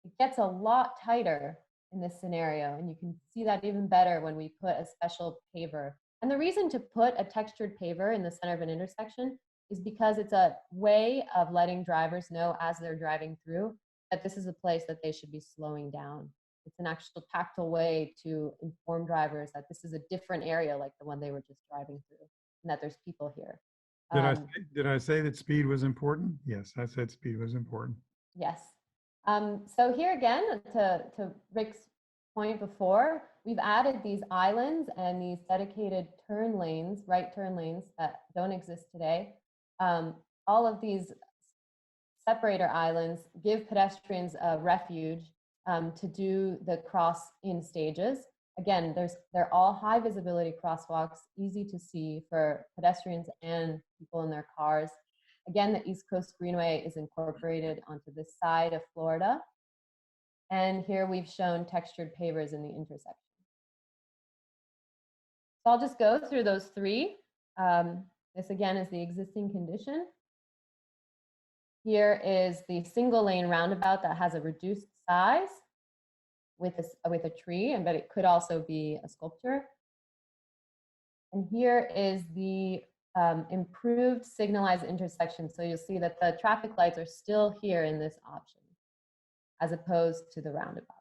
It gets a lot tighter in this scenario, and you can see that even better when we put a special paver. And the reason to put a textured paver in the center of an intersection is because it's a way of letting drivers know as they're driving through that this is a place that they should be slowing down. It's an actual tactile way to inform drivers that this is a different area like the one they were just driving through, and that there's people here. Did I say that speed was important? Yes, I said speed was important. Yes. So here again, to Rick's point before, we've added these islands and these dedicated turn lanes, right turn lanes that don't exist today. All of these separator islands give pedestrians a refuge to do the cross in stages. Again, they're all high visibility crosswalks, easy to see for pedestrians and people in their cars. Again, the East Coast Greenway is incorporated onto this side of Florida. And here we've shown textured pavers in the intersection. So I'll just go through those three. This again is the existing condition. Here is the single lane roundabout that has a reduced size with a tree, but it could also be a sculpture. And here is the improved signalized intersection. So you'll see that the traffic lights are still here in this option, as opposed to the roundabout.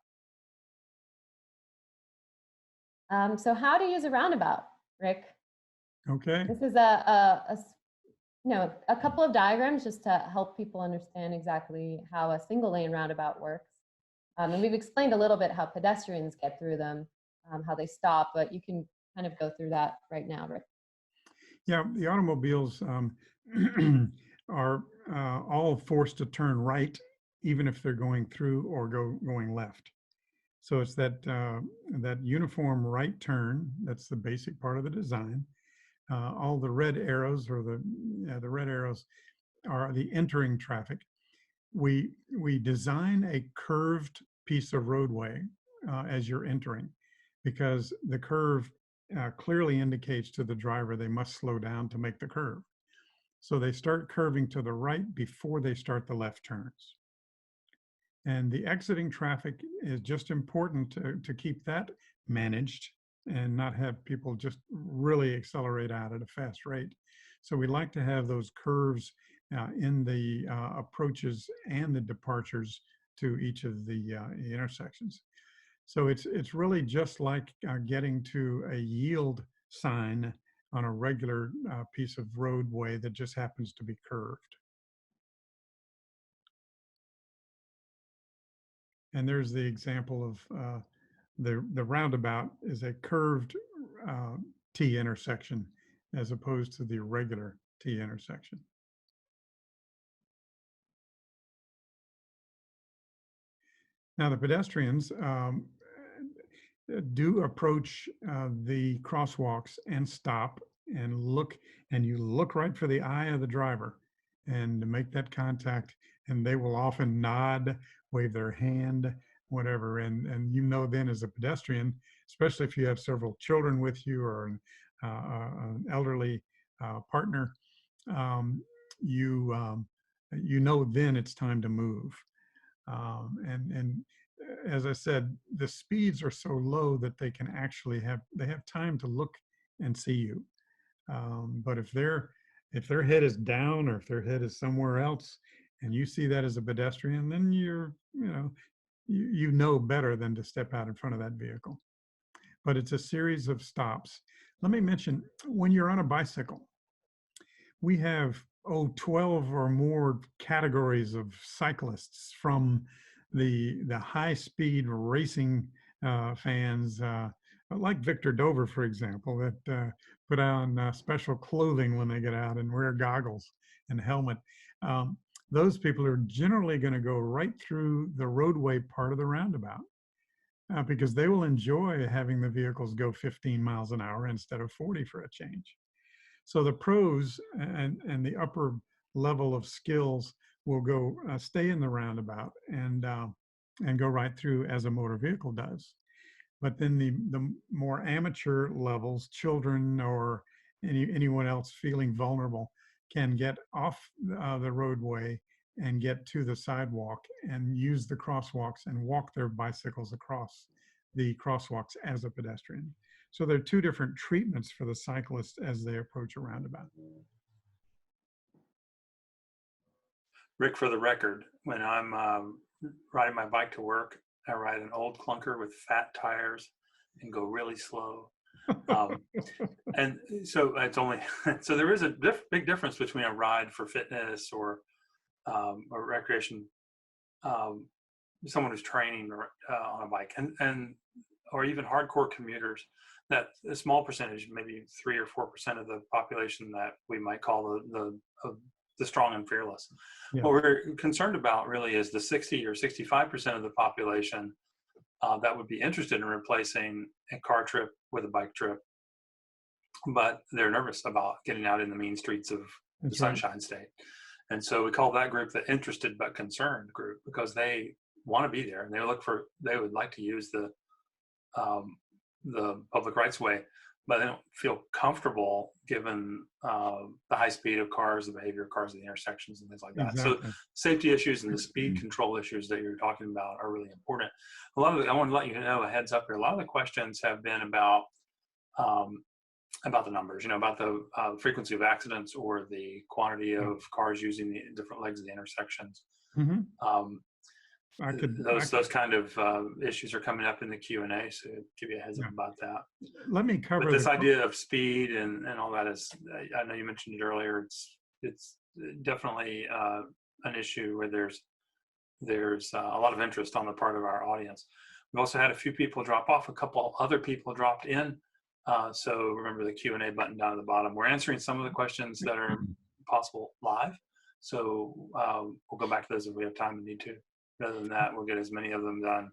So how to use a roundabout, Rick? Okay. This is a couple of diagrams just to help people understand exactly how a single lane roundabout works. And we've explained a little bit how pedestrians get through them, how they stop, but you can kind of go through that right now, Rick. Yeah, the automobiles are all forced to turn right, even if they're going through or going left. So it's that uniform right turn. That's the basic part of the design. All the red arrows, or the red arrows, are the entering traffic. We design a curved piece of roadway as you're entering, because the curve clearly indicates to the driver they must slow down to make the curve. So they start curving to the right before they start the left turns. And the exiting traffic is just important to keep that managed and not have people just really accelerate out at a fast rate. So we like to have those curves in the approaches and the departures to each of the intersections. So it's really just like getting to a yield sign on a regular piece of roadway that just happens to be curved. And there's the example of the roundabout is a curved T intersection as opposed to the regular T intersection. Now the pedestrians do approach the crosswalks and stop and look, and you look right for the eye of the driver and make that contact, and they will often nod, wave their hand, whatever, and you know then as a pedestrian, especially if you have several children with you or an elderly partner, you know then it's time to move. And as I said, the speeds are so low that they can actually have time to look and see you. But if their head is down or if their head is somewhere else, and you see that as a pedestrian, then you know better than to step out in front of that vehicle. But it's a series of stops. Let me mention, when you're on a bicycle, we have 12 or more categories of cyclists, from the high speed racing fans, like Victor Dover, for example, that put on special clothing when they get out and wear goggles and helmet. Those people are generally going to go right through the roadway part of the roundabout because they will enjoy having the vehicles go 15 miles an hour instead of 40 for a change. So the pros and the upper level of skills will go stay in the roundabout and go right through as a motor vehicle does. But then the more amateur levels, children or anyone else feeling vulnerable, can get off the roadway and get to the sidewalk and use the crosswalks and walk their bicycles across the crosswalks as a pedestrian. So there are two different treatments for the cyclist as they approach a roundabout. Rick, for the record, when I'm riding my bike to work, I ride an old clunker with fat tires and go really slow. And so it's only, so there is a big difference between a ride for fitness or recreation, someone who's training on a bike and or even hardcore commuters, that a small percentage, maybe 3 or 4% of the population that we might call the strong and fearless. Yeah. What we're concerned about really is the 60 or 65% of the population that would be interested in replacing a car trip with a bike trip, but they're nervous about getting out in the mean streets of the Sunshine State. And so we call that group the interested but concerned group, because they want to be there and they would like to use the public rights way, but they don't feel comfortable given the high speed of cars, the behavior of cars at the intersections and things like that. Exactly. So safety issues and the speed control issues that you're talking about are really important. I want to let you know, a heads up here, a lot of the questions have been about the numbers, about the frequency of accidents or the quantity of cars using the different legs of the intersections. Mm-hmm. Those kind of issues are coming up in the Q&A, so give you a heads up about that. Let me cover but this idea of speed and all that is, I know you mentioned it earlier, it's definitely an issue where there's a lot of interest on the part of our audience. We've also had a few people drop off, a couple other people dropped in. So remember the Q&A button down at the bottom. We're answering some of the questions that are possible live. So we'll go back to those if we have time and need to. Other than that, we'll get as many of them done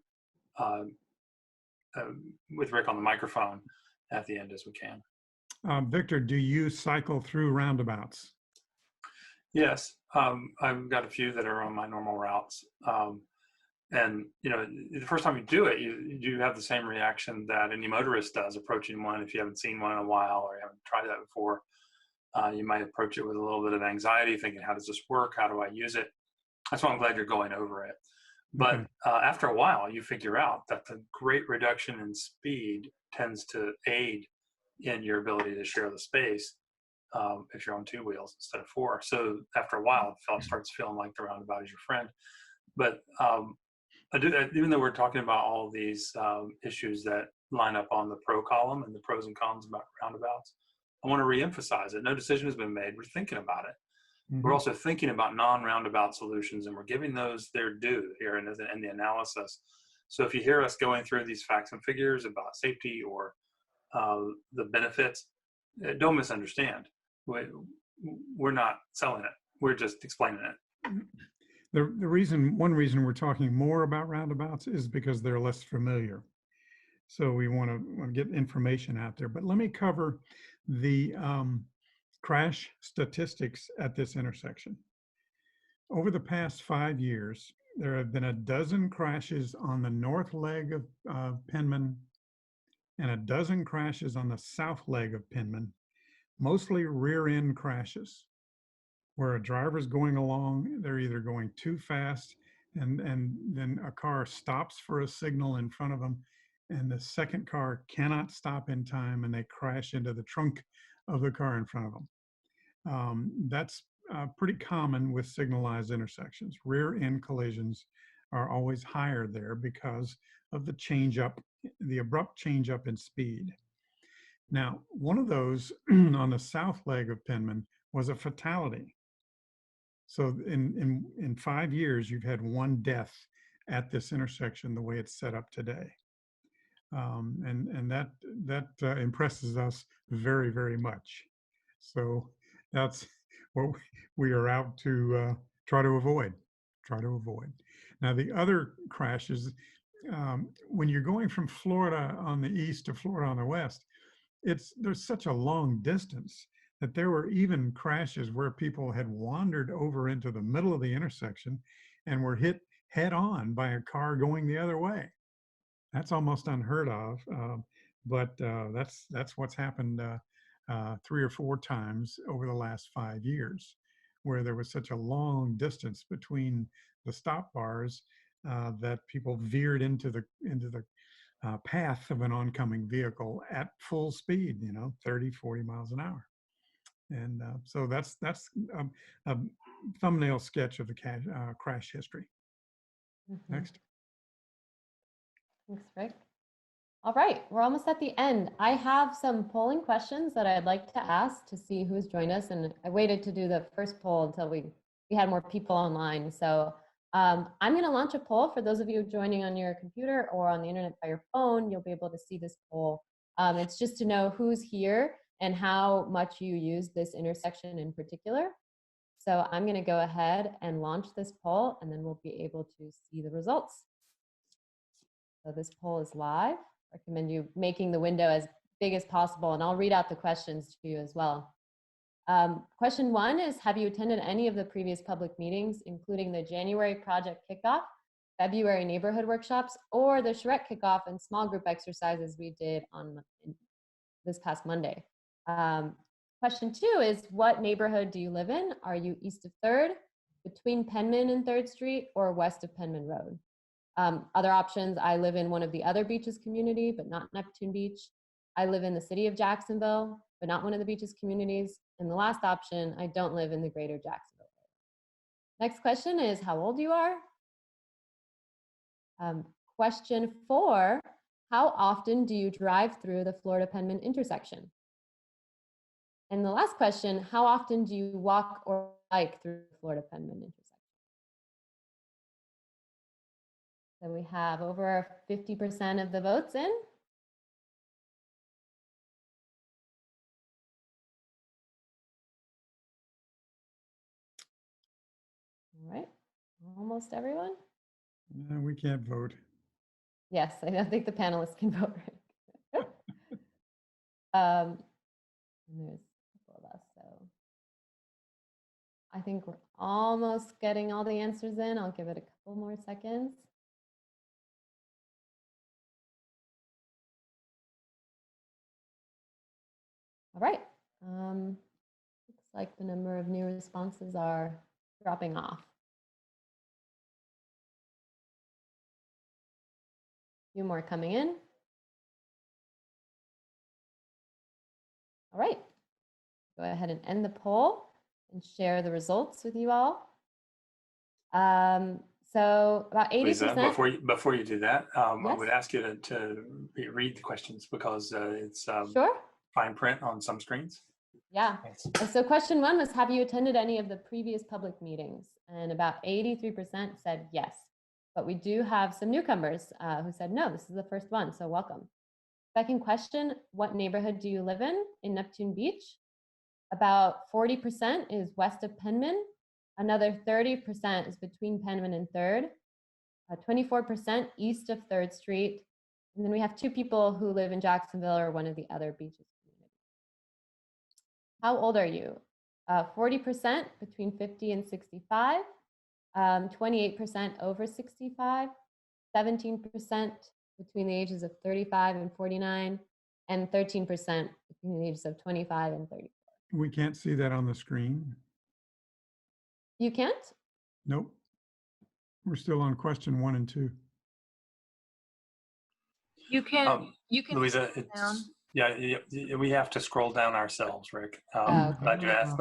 with Rick on the microphone at the end as we can. Victor, do you cycle through roundabouts? Yes, I've got a few that are on my normal routes. And the first time you do it, you have the same reaction that any motorist does approaching one. If you haven't seen one in a while or you haven't tried that before, you might approach it with a little bit of anxiety, thinking, how does this work? How do I use it? That's why I'm glad you're going over it. But after a while, you figure out that the great reduction in speed tends to aid in your ability to share the space if you're on 2 wheels instead of 4. So after a while, it starts feeling like the roundabout is your friend. But even though we're talking about all these issues that line up on the pro column and the pros and cons about roundabouts, I want to reemphasize it. No decision has been made. We're thinking about it. we're also thinking about non-roundabout solutions, and we're giving those their due here in the analysis. So if you hear us going through these facts and figures about safety or the benefits, don't misunderstand. We're not selling it. We're just explaining it. One reason we're talking more about roundabouts is because they're less familiar. So we want to get information out there. But let me cover the crash statistics at this intersection. Over the past 5 years, there have been a dozen crashes on the north leg of Penman and a dozen crashes on the south leg of Penman, mostly rear end crashes, where a driver's going along, they're either going too fast and then a car stops for a signal in front of them, and the second car cannot stop in time and they crash into the trunk of the car in front of them. That's pretty common with signalized intersections. Rear end collisions are always higher there because of the abrupt change up in speed. Now, one of those on the south leg of Penman was a fatality. So in 5 years, you've had one death at this intersection the way it's set up today. And that impresses us very, very much. So that's what we are out to try to avoid. Now, the other crashes, when you're going from Florida on the east to Florida on the west, there's such a long distance that there were even crashes where people had wandered over into the middle of the intersection and were hit head on by a car going the other way. That's almost unheard of, but that's what's happened 3 or 4 times over the last 5 years, where there was such a long distance between the stop bars that people veered into the path of an oncoming vehicle at full speed, 30, 40 miles an hour. And so that's a thumbnail sketch of the crash history. Next. Thanks, Rick. All right, we're almost at the end. I have some polling questions that I'd like to ask to see who's joined us. And I waited to do the first poll until we had more people online. So I'm going to launch a poll for those of you joining on your computer or on the internet by your phone. You'll be able to see this poll. It's just to know who's here and how much you use this intersection in particular. So I'm going to go ahead and launch this poll, and then we'll be able to see the results. So this poll is live. I recommend you making the window as big as possible, and I'll read out the questions to you as well. Question 1 is, have you attended any of the previous public meetings, including the January project kickoff, February neighborhood workshops, or the charrette kickoff and small group exercises we did on this past Monday? Question 2 is, what neighborhood do you live in? Are you east of 3rd, between Penman and 3rd Street, or west of Penman Road? Other options, I live in one of the other beaches community, but not Neptune Beach. I live in the city of Jacksonville, but not one of the beaches communities. And the last option, I don't live in the greater Jacksonville area. Next question is how old you are. Question 4, how often do you drive through the Florida Penman intersection? And the last question, how often do you walk or bike through the Florida Penman intersection? So we have over 50% of the votes in. All right, almost everyone. No, we can't vote. Yes, I don't think the panelists can vote. And there's a couple of us, so I think we're almost getting all the answers in. I'll give it a couple more seconds. All right. Looks like the number of new responses are dropping off. A few more coming in. All right. Go ahead and end the poll and share the results with you all. So about 80%. Before you do that, I Yes. would ask you to read the questions because it's Sure. fine print on some screens. Yeah. So question 1 was, have you attended any of the previous public meetings? And about 83% said yes. But we do have some newcomers who said, no, this is the first one, so welcome. Second question, what neighborhood do you live in Neptune Beach? About 40% is west of Penman. Another 30% is between Penman and 3rd. 24% east of 3rd Street. And then we have 2 people who live in Jacksonville or one of the other beaches. How old are you? 40% between 50 and 65, 28% over 65, 17% between the ages of 35 and 49, and 13% between the ages of 25 and 34. We can't see that on the screen. You can't? Nope. We're still on question 1 and 2. You can Louisa, scroll down. we have to scroll down ourselves, Rick. Okay. Glad you asked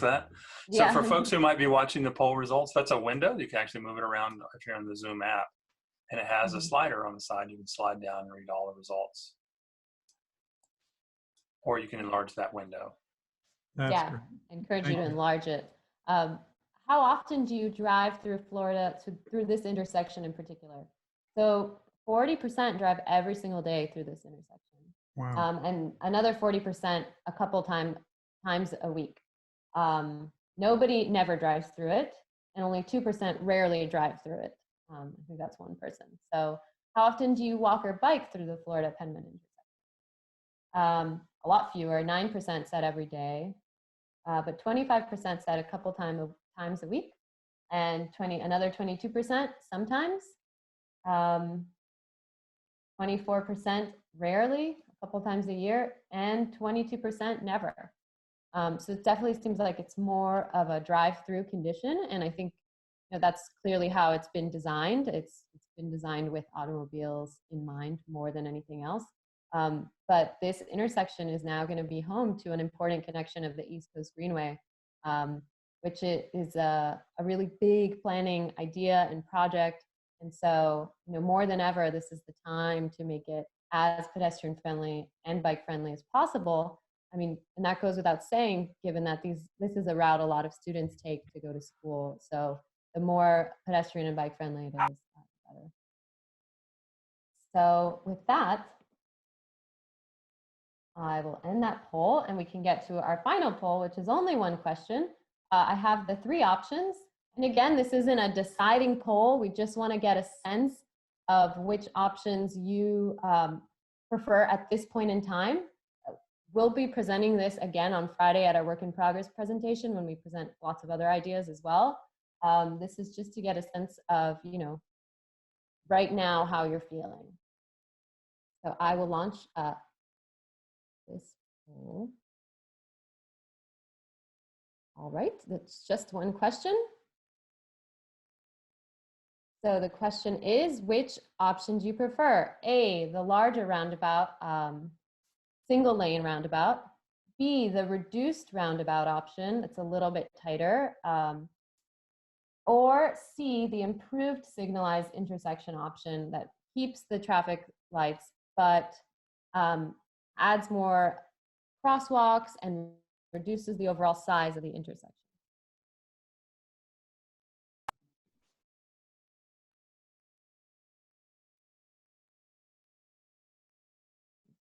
that. So Yeah. for folks who might be watching the poll results, that's a window. You can actually move it around if you're on the Zoom app. And it has a slider on the side. You can slide down and read all the results. Or you can enlarge that window. That's great. I encourage Thank you to you. enlarge it. How often do you drive through Florida, through this intersection in particular? So 40% drive every single day through this intersection. Wow. And another 40% a couple times a week. Nobody never drives through it, and only 2% rarely drive through it. I think that's 1 person. So how often do you walk or bike through the Florida Penman intersection? A lot fewer, 9% said every day, but 25% said a couple times a week, and another 22% sometimes, 24% rarely, a couple times a year, and 22% never. So it definitely seems like it's more of a drive-through condition, and I think that's clearly how it's been designed. It's been designed with automobiles in mind more than anything else. But this intersection is now going to be home to an important connection of the East Coast Greenway, which is a really big planning idea and project. And so, more than ever, this is the time to make it as pedestrian friendly and bike friendly as possible. I mean, and that goes without saying, given that this is a route a lot of students take to go to school. So the more pedestrian and bike friendly it is, the better. So with that, I will end that poll and we can get to our final poll, which is only 1 question. I have the 3 options. And again, this isn't a deciding poll. We just want to get a sense of which options you prefer at this point in time. We'll be presenting this again on Friday at our work in progress presentation when we present lots of other ideas as well. This is just to get a sense of, right now how you're feeling. So I will launch this poll. All right, that's just 1 question. So the question is, which option do you prefer? A, the larger roundabout, single lane roundabout. B, the reduced roundabout option, that's a little bit tighter. Or C, the improved signalized intersection option that keeps the traffic lights, but adds more crosswalks and reduces the overall size of the intersection.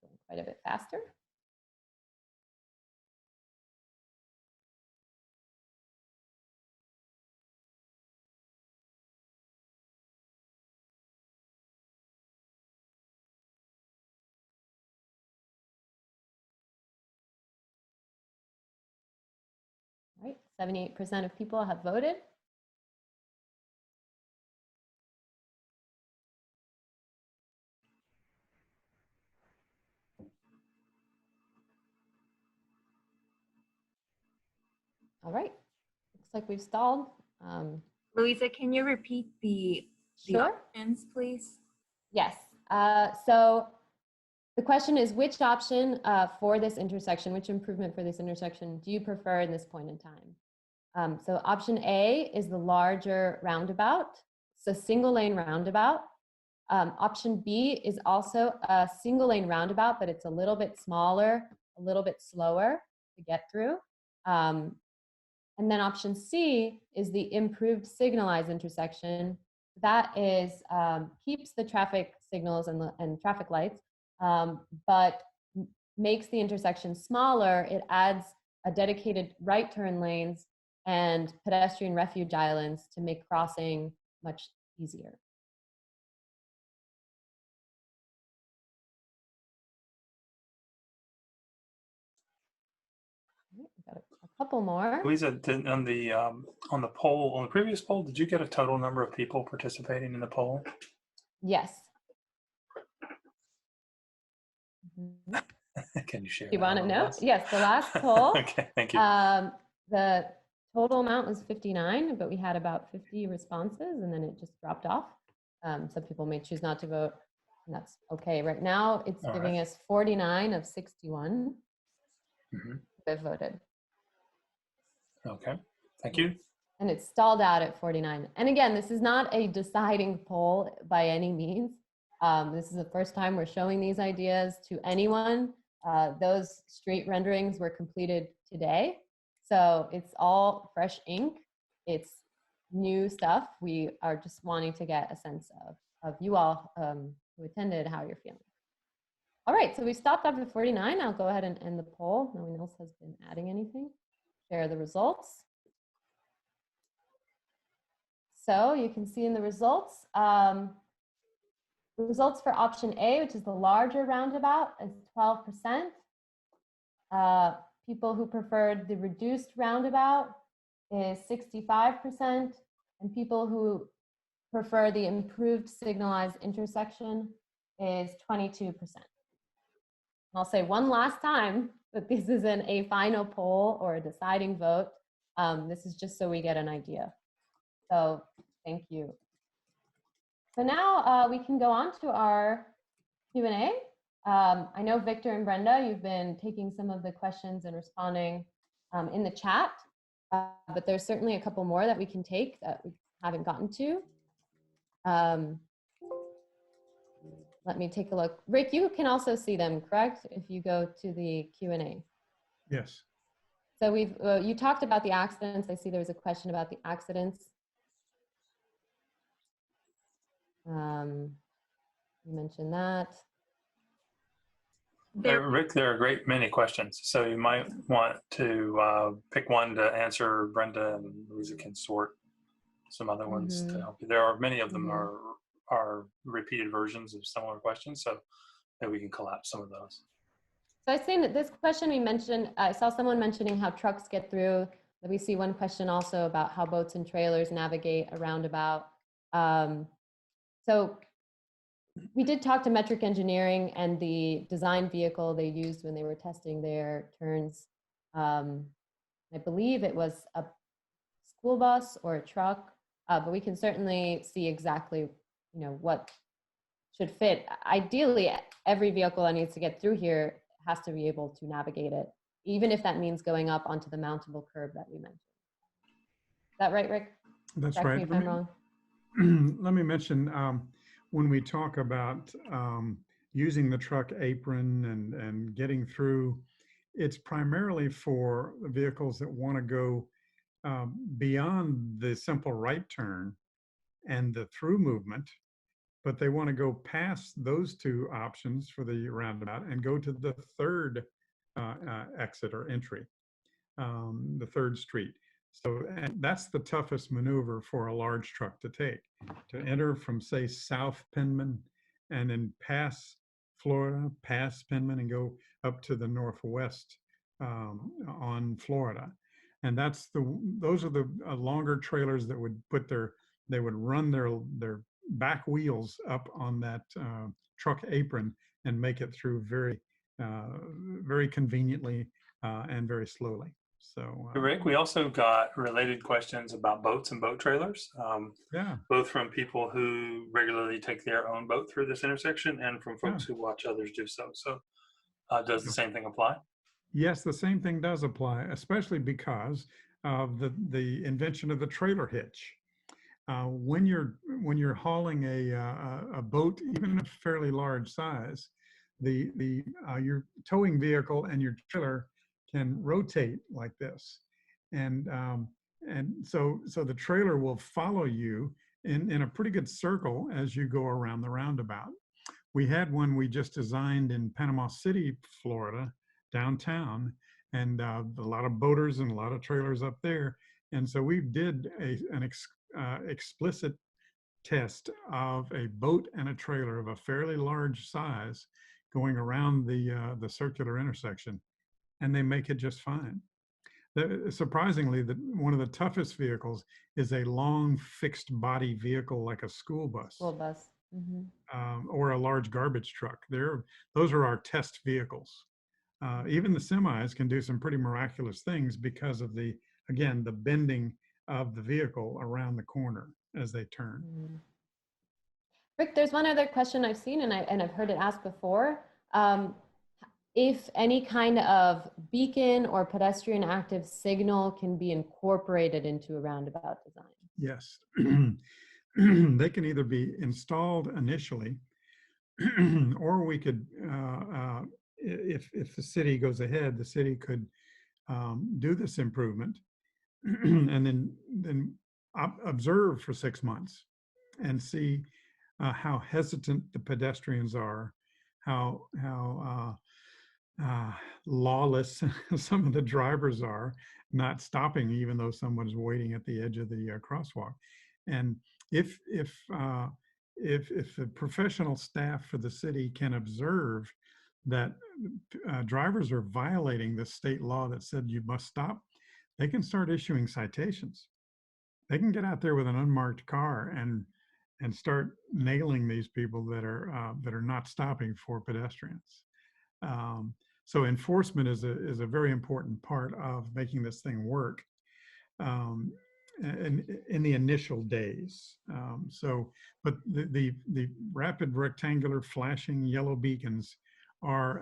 Going quite a bit faster. All right, 78% of people have voted. All right, looks like we've stalled. Louisa, can you repeat the Sure. options, please? Yes. So the question is, which option for this intersection, which improvement for this intersection do you prefer in this point in time? So option A is the larger roundabout, so single lane roundabout. Option B is also a single lane roundabout, but it's a little bit smaller, a little bit slower. to get through. And then option C is the improved signalized intersection. That is keeps the traffic signals and traffic lights, but makes the intersection smaller. It adds a dedicated right turn lanes and pedestrian refuge islands to make crossing much easier. We've got a couple more. Louisa, on the poll, on the previous poll, did you get a total number of people participating in the poll? Yes. Mm-hmm. Can you share? You want to know? Yes, the last poll. Okay, thank you. The total amount was 59, but we had about 50 responses, and then it just dropped off. Some people may choose not to vote, and that's okay. Right now, it's giving us 49 of 61 who have voted. Okay, thank you. And it's stalled out at 49. And again, this is not a deciding poll by any means. This is the first time we're showing these ideas to anyone. Those street renderings were completed today. So it's all fresh ink. It's new stuff. We are just wanting to get a sense of you all who attended, how you're feeling. All right, so we stopped up at 49. I'll go ahead and end the poll. No one else has been adding anything. Share the results. So you can see in the results, the results for option A, which is the larger roundabout, is 12%. People who preferred the reduced roundabout is 65%, and people who prefer the improved signalized intersection is 22%. I'll say one last time that this isn't a final poll or a deciding vote. This is just so we get an idea. So thank you. So now we can go on to our Q&A. I know Victor and Brenda, you've been taking some of the questions and responding in the chat, but there's certainly a couple more that we can take that we haven't gotten to. Let me take a look. Rick, you can also see them, correct? If you go to the Q&A. Yes. So you talked about the accidents. I see there was a question about the accidents. You mentioned that. Rick, there are a great many questions, so you might want to pick one to answer. Brenda and Louisa can sort some other ones to help you. There are many of them are repeated versions of similar questions, so maybe we can collapse some of those. So I think that this question we mentioned, I saw someone mentioning how trucks get through. We see one question also about how boats and trailers navigate a roundabout. So we did talk to Metric Engineering and the design vehicle they used when they were testing their turns. I believe it was a school bus or a truck, but we can certainly see exactly, what should fit. Ideally, every vehicle that needs to get through here has to be able to navigate it, even if that means going up onto the mountable curb that we mentioned. Is that right, Rick? That's Correct right. me if I'm wrong. Let me mention, when we talk about using the truck apron and getting through, it's primarily for vehicles that want to go beyond the simple right turn and the through movement, but they want to go past those two options for the roundabout and go to the third exit or entry, the third street. So and that's the toughest maneuver for a large truck to take, to enter from, say, South Penman and then pass Florida, pass Penman and go up to the northwest on Florida. And those are the longer trailers that would they would run their back wheels up on that truck apron and make it through very, very conveniently and very slowly. So, Rick, we also got related questions about boats and boat trailers, both from people who regularly take their own boat through this intersection and from folks who watch others do so. So does the same thing apply? Yes, the same thing does apply, especially because of the invention of the trailer hitch. When you're hauling a boat, even a fairly large size, your towing vehicle and your trailer can rotate like this, and so the trailer will follow you in a pretty good circle as you go around the roundabout. We had one we just designed in Panama City, Florida, downtown, and a lot of boaters and a lot of trailers up there. And so we did an explicit test of a boat and a trailer of a fairly large size going around the circular intersection, and they make it just fine. Surprisingly, one of the toughest vehicles is a long fixed body vehicle like a school bus. School bus. Mm-hmm. Or a large garbage truck. Those are our test vehicles. Even the semis can do some pretty miraculous things because of the bending of the vehicle around the corner as they turn. Mm-hmm. Rick, there's one other question I've seen, and I've heard it asked before. If any kind of beacon or pedestrian active signal can be incorporated into a roundabout design. Yes. They can either be installed initially, or we could, if the city goes ahead, the city could do this improvement and then observe for 6 months and see how hesitant the pedestrians are, how lawless some of the drivers are, not stopping even though someone's waiting at the edge of the crosswalk. And if the professional staff for the city can observe that drivers are violating the state law that said you must stop, they can start issuing citations. They can get out there with an unmarked car and start nailing these people that are not stopping for pedestrians. So enforcement is a very important part of making this thing work in the initial days. But the rapid rectangular flashing yellow beacons are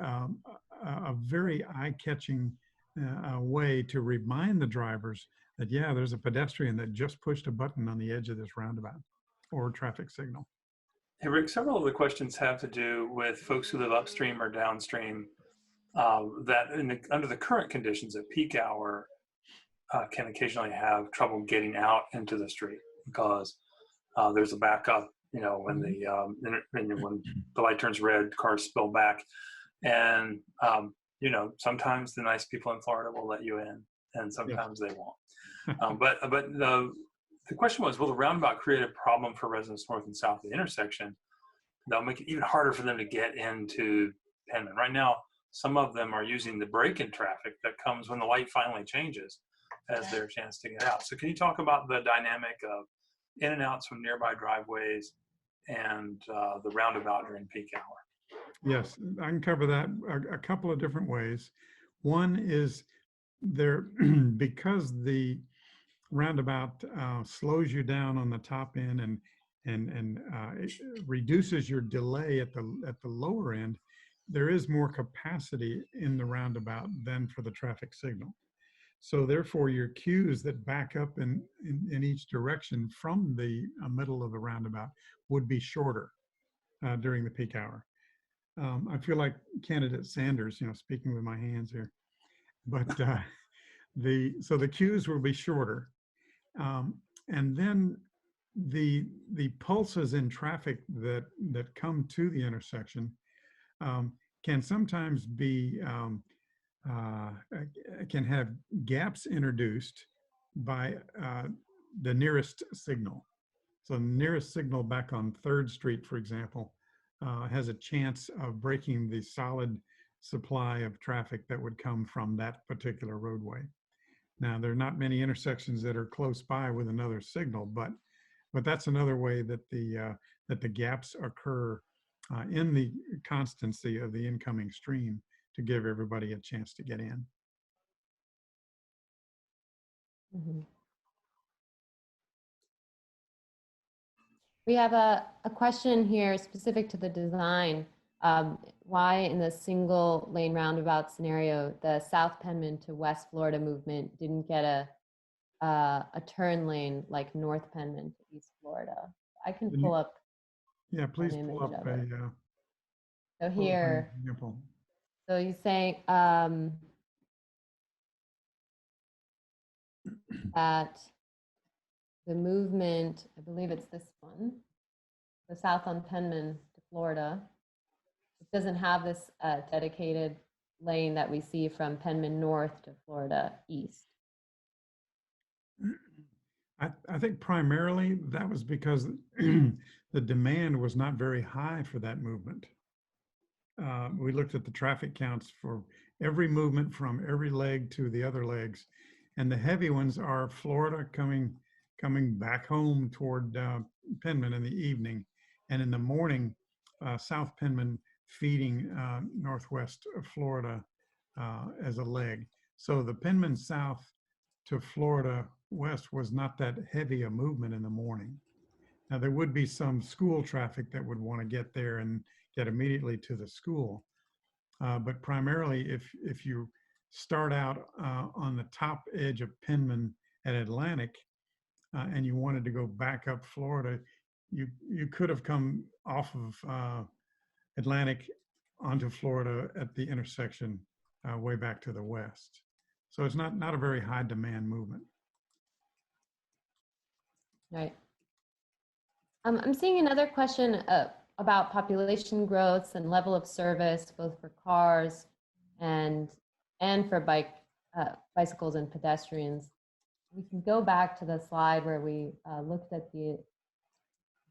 a very eye-catching way to remind the drivers that, yeah, there's a pedestrian that just pushed a button on the edge of this roundabout or traffic signal. Hey, Rick, several of the questions have to do with folks who live upstream or downstream that under the current conditions at peak hour can occasionally have trouble getting out into the street because there's a backup, when when the light turns red, cars spill back. And, sometimes the nice people in Florida will let you in and sometimes they won't. But the question was, will the roundabout create a problem for residents north and south of the intersection? That'll make it even harder for them to get into Penman. Right now, some of them are using the break-in traffic that comes when the light finally changes as their chance to get out. So can you talk about the dynamic of in and outs from nearby driveways and the roundabout during peak hour? Yes, I can cover that a couple of different ways. One is because the roundabout slows you down on the top end and it reduces your delay at the lower end. There is more capacity in the roundabout than for the traffic signal. So therefore, your queues that back up in each direction from the middle of the roundabout would be shorter during the peak hour. I feel like candidate Sanders, speaking with my hands here, but so the queues will be shorter. And then the pulses in traffic that come to the intersection can sometimes be can have gaps introduced by the nearest signal. So the nearest signal back on 3rd Street, for example, has a chance of breaking the solid supply of traffic that would come from that particular roadway. Now, there are not many intersections that are close by with another signal, but that's another way that the gaps occur in the constancy of the incoming stream to give everybody a chance to get in. Mm-hmm. We have a question here specific to the design. Why in the single lane roundabout scenario, the South Penman to West Florida movement didn't get a turn lane like North Penman to East Florida? I can pull up. Yeah, please pull up so here, so he's saying, at the movement, I believe it's this one, the south on Penman to Florida, it doesn't have this dedicated lane that we see from Penman north to Florida east. I think primarily that was because the demand was not very high for that movement. We looked at the traffic counts for every movement from every leg to the other legs, and the heavy ones are Florida coming back home toward Penman in the evening, and in the morning, South Penman feeding northwest of Florida as a leg. So the Penman south to Florida west was not that heavy a movement in the morning. Now there would be some school traffic that would want to get there and get immediately to the school. But primarily if you start out on the top edge of Penman at Atlantic and you wanted to go back up Florida, you could have come off of Atlantic onto Florida at the intersection way back to the west. So it's not a very high demand movement. Right. I'm seeing another question about population growth and level of service, both for cars and for bicycles and pedestrians. We can go back to the slide where we looked at the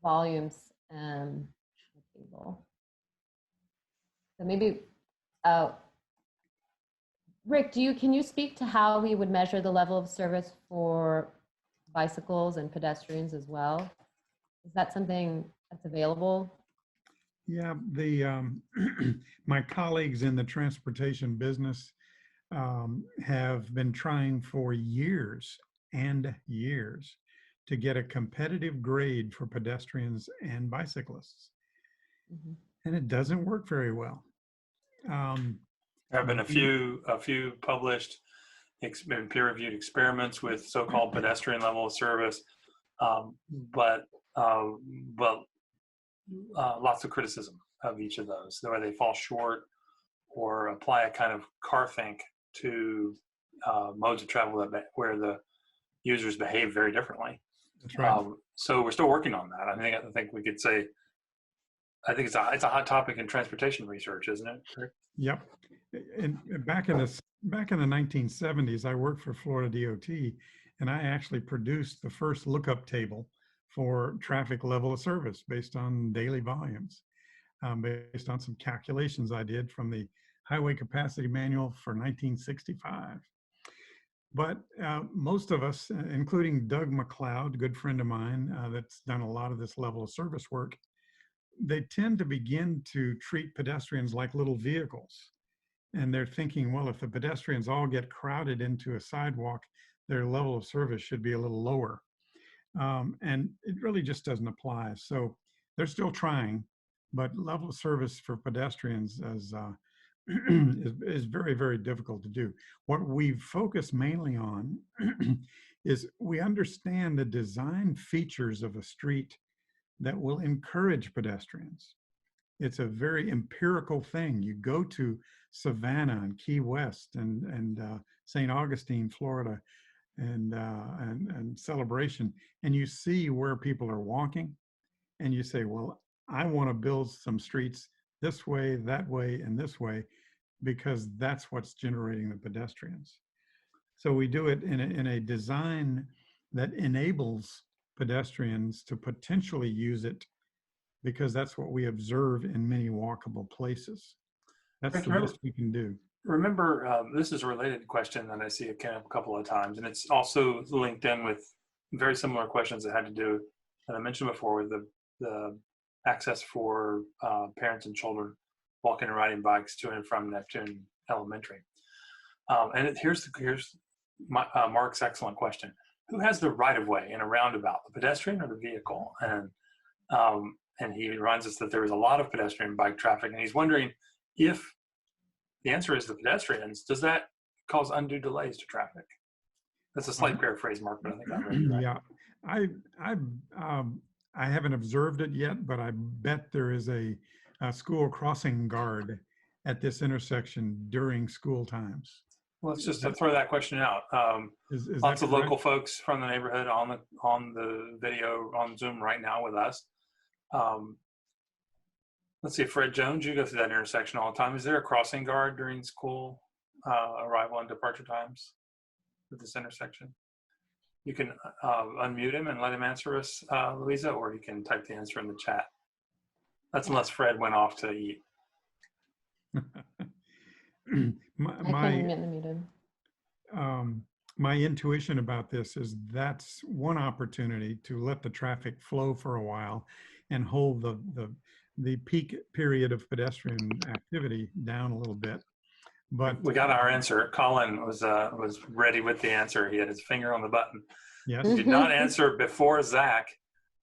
volumes table. So maybe, Rick, can you speak to how we would measure the level of service for bicycles and pedestrians as well? Is that something that's available? Yeah, my colleagues in the transportation business have been trying for years and years to get a competitive grade for pedestrians and bicyclists. Mm-hmm. And it doesn't work very well. There have been a few published peer-reviewed experiments with so-called pedestrian level of service, but lots of criticism of each of those, where they fall short or apply a kind of car think to modes of travel where the users behave very differently. That's right. So we're still working on that. I think we could say, I think it's a hot topic in transportation research, isn't it? Yep. And back in the 1970s, I worked for Florida DOT, and I actually produced the first lookup table for traffic level of service based on daily volumes, based on some calculations I did from the Highway Capacity Manual for 1965. But most of us, including Doug McLeod, a good friend of mine that's done a lot of this level of service work, they tend to begin to treat pedestrians like little vehicles. And they're thinking, well, if the pedestrians all get crowded into a sidewalk, their level of service should be a little lower. And it really just doesn't apply. So they're still trying, but level of service for pedestrians is very, very difficult to do. What we focus mainly on is we understand the design features of a street that will encourage pedestrians. It's a very empirical thing. You go to Savannah and Key West and St. Augustine, Florida, and Celebration, and you see where people are walking, and you say, well, I want to build some streets this way, that way, and this way, because that's what's generating the pedestrians. So we do it in a design that enables pedestrians to potentially use it, because that's what we observe in many walkable places. That's the best we can do. Remember, this is a related question that I see a couple of times, and it's also linked in with very similar questions that had to do, that I mentioned before, with the access for parents and children walking and riding bikes to and from Neptune Elementary. And here's Mark's excellent question. Who has the right of way in a roundabout, the pedestrian or the vehicle? And he reminds us that there is a lot of pedestrian and bike traffic, and he's wondering if the answer is the pedestrians, does that cause undue delays to traffic? That's a slight paraphrase, Mark, but I think I read it right. Yeah, I haven't observed it yet, but I bet there is a school crossing guard at this intersection during school times. let's just throw that question out. Is Lots that of local correct? folks from the neighborhood on the video on Zoom right now with us. Let's see, Fred Jones, you go through that intersection all the time. Is there a crossing guard during school arrival and departure times at this intersection? You can unmute him and let him answer us, Louisa, or you can type the answer in the chat. That's unless Fred went off to eat. I couldn't get muted. My intuition about this is that's one opportunity to let the traffic flow for a while and hold the peak period of pedestrian activity down a little bit. But we got our answer. Colin was ready with the answer. He had his finger on the button. yes, He did not answer before Zach,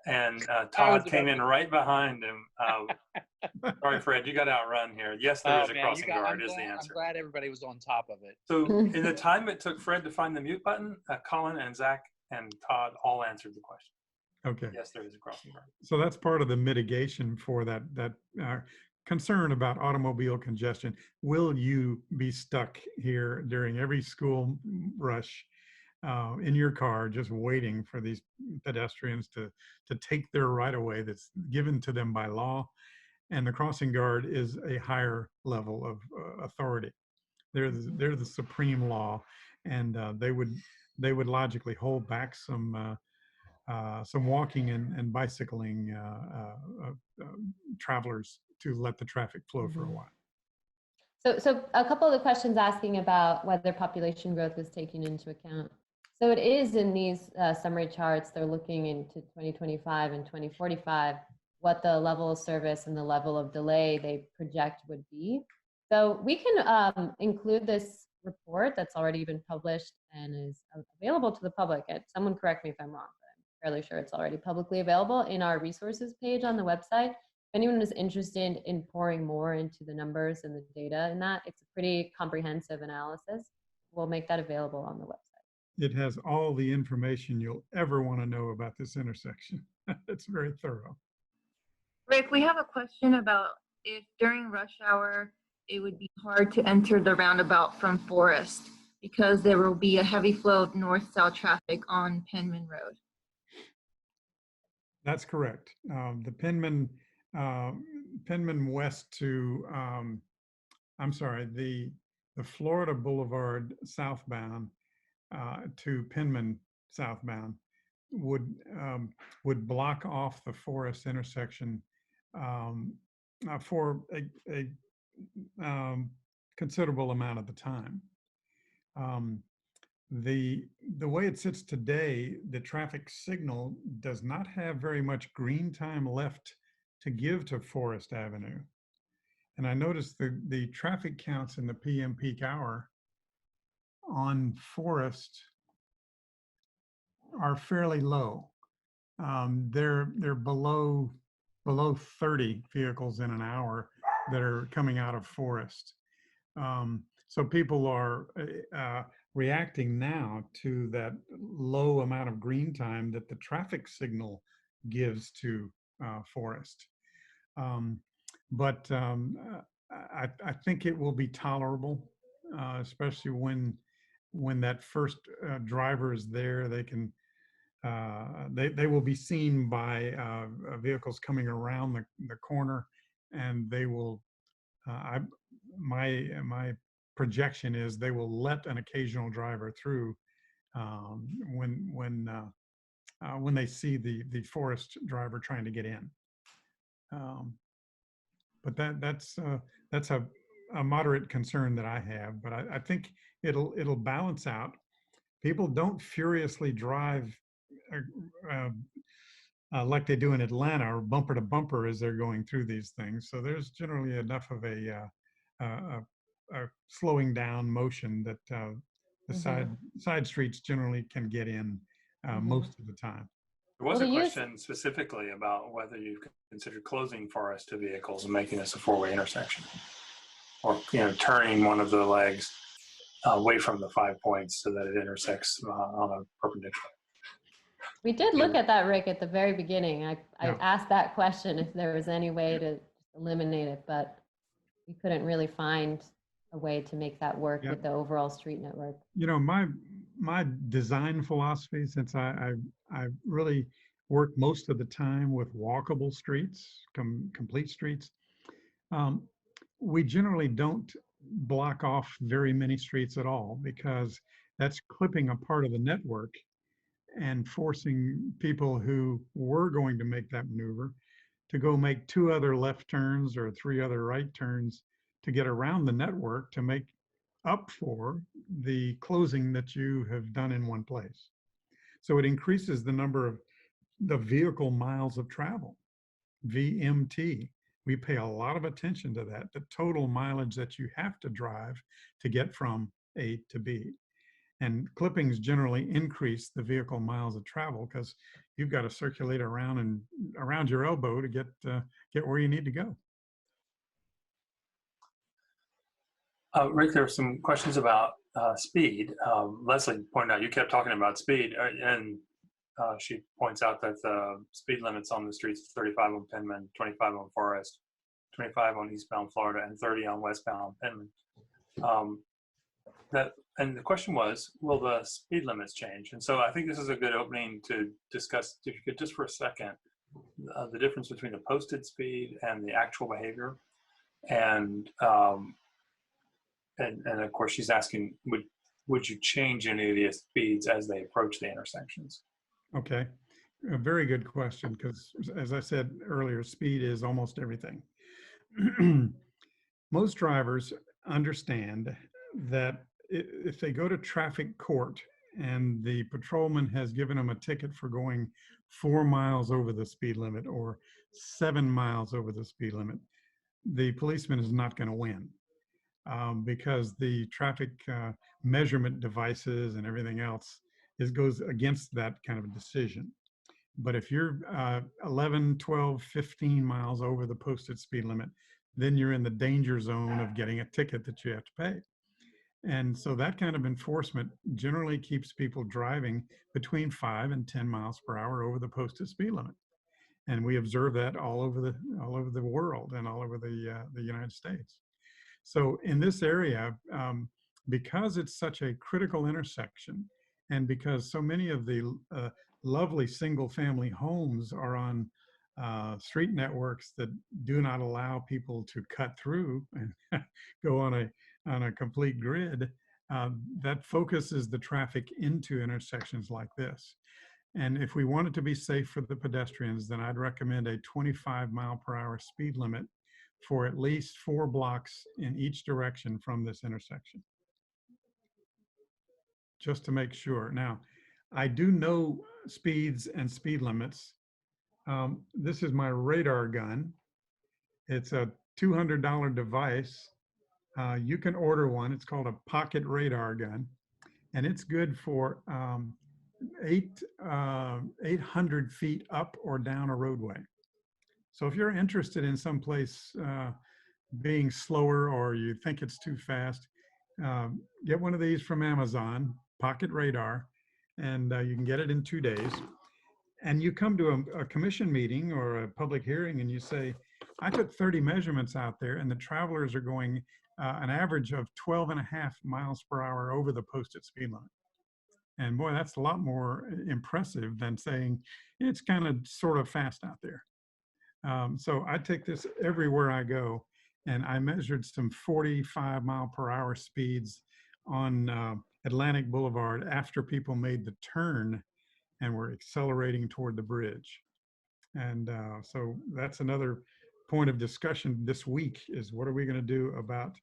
and Todd came in right behind him. Sorry, Fred, you got outrun here. Yes, there is a crossing guard is the answer. I'm glad everybody was on top of it. So in the time it took Fred to find the mute button, Colin and Zach and Todd all answered the question. okay. Yes, there is a crossing guard. So that's part of the mitigation for that concern about automobile congestion. Will you be stuck here during every school rush in your car, just waiting for these pedestrians to take their right of way that's given to them by law? And the crossing guard is a higher level of authority. They're the supreme law, and they would logically hold back some walking and bicycling travelers to let the traffic flow for a while. So a couple of the questions asking about whether population growth was taken into account. So it is in these summary charts. They're looking into 2025 and 2045, what the level of service and the level of delay they project would be. So we can include this report that's already been published and is available to the public. Someone correct me if I'm wrong, but I'm fairly sure it's already publicly available in our resources page on the website. If anyone is interested in pouring more into the numbers and the data in that, it's a pretty comprehensive analysis. We'll make that available on the website. It has all the information you'll ever want to know about this intersection. It's very thorough. Rick, we have a question about if during rush hour, it would be hard to enter the roundabout from Forest because there will be a heavy flow of north-south traffic on Penman Road. That's correct. The Penman west to, I'm sorry, the Florida Boulevard southbound to Penman southbound would block off the Forest intersection for a considerable amount of the time. The way it sits today, the traffic signal does not have very much green time left to give to Forest Avenue. And I noticed the traffic counts in the PM peak hour on Forest are fairly low. They're below 30 vehicles in an hour that are coming out of Forest. So people are reacting now to that low amount of green time that the traffic signal gives to Forest. But I think it will be tolerable, especially when that first driver is there. They can they will be seen by vehicles coming around the corner, and they will. My projection is they will let an occasional driver through when they see the Forest driver trying to get in. But that's a moderate concern that I have. But I think it'll balance out. People don't furiously drive like they do in Atlanta, or bumper to bumper as they're going through these things. So there's generally enough of a slowing down motion that the side streets generally can get in most of the time. There was a question specifically about whether you considered closing Forest to vehicles and making this a four-way intersection, or turning one of the legs away from the 5 points so that it intersects on a perpendicular. We did look at that, Rick, at the very beginning. I asked that question if there was any way to eliminate it, but we couldn't really find a way to make that work Yeah. with the overall street network. You know, my design philosophy, since I really work most of the time with walkable streets, complete streets, um, we generally don't block off very many streets at all, because that's clipping a part of the network and forcing people who were going to make that maneuver to go make 2 other left turns or 3 other right turns to get around the network to make up for the closing that you have done in one place. So it increases the number of the vehicle miles of travel, VMT. We pay a lot of attention to that, the total mileage that you have to drive to get from A to B. And clippings generally increase the vehicle miles of travel because you've got to circulate around and around your elbow to get where you need to go. Rick, there were some questions about speed. Leslie pointed out you kept talking about speed, and she points out that the speed limits on the streets 35 on Penman, 25 on Forest, 25 on eastbound Florida, and 30 on westbound Penman. And the question was, will the speed limits change? And so I think this is a good opening to discuss, if you could just for a second, the difference between the posted speed and the actual behavior. And of course, she's asking, would you change any of the speeds as they approach the intersections? Okay, a very good question, because as I said earlier, speed is almost everything. Most drivers understand that if they go to traffic court and the patrolman has given them a ticket for going 4 miles over the speed limit or 7 miles over the speed limit, the policeman is not going to win, because the traffic measurement devices and everything else goes against that kind of a decision. But if you're 11, 12, 15 miles over the posted speed limit, then you're in the danger zone of getting a ticket that you have to pay. And so that kind of enforcement generally keeps people driving between 5 and 10 miles per hour over the posted speed limit. And we observe that all over the world and all over the United States. So in this area, because it's such a critical intersection, and because so many of the lovely single-family homes are on street networks that do not allow people to cut through and go on a complete grid, that focuses the traffic into intersections like this. And if we want it to be safe for the pedestrians, then I'd recommend a 25 mile per hour speed limit for at least 4 blocks in each direction from this intersection, just to make sure. Now, I do know speeds and speed limits. This is my radar gun. It's a $200 device. You can order one. It's called a pocket radar gun, and it's good for 800 feet up or down a roadway. So if you're interested in some place being slower, or you think it's too fast, get one of these from Amazon, pocket radar, and you can get it in 2 days. And you come to a commission meeting or a public hearing and you say, I took 30 measurements out there and the travelers are going an average of 12.5 miles per hour over the posted speed limit. And boy, that's a lot more impressive than saying it's kind of sort of fast out there. So I take this everywhere I go, and I measured some 45 mile per hour speeds on Atlantic Boulevard after people made the turn and were accelerating toward the bridge. And so that's another point of discussion this week, is what are we going to do about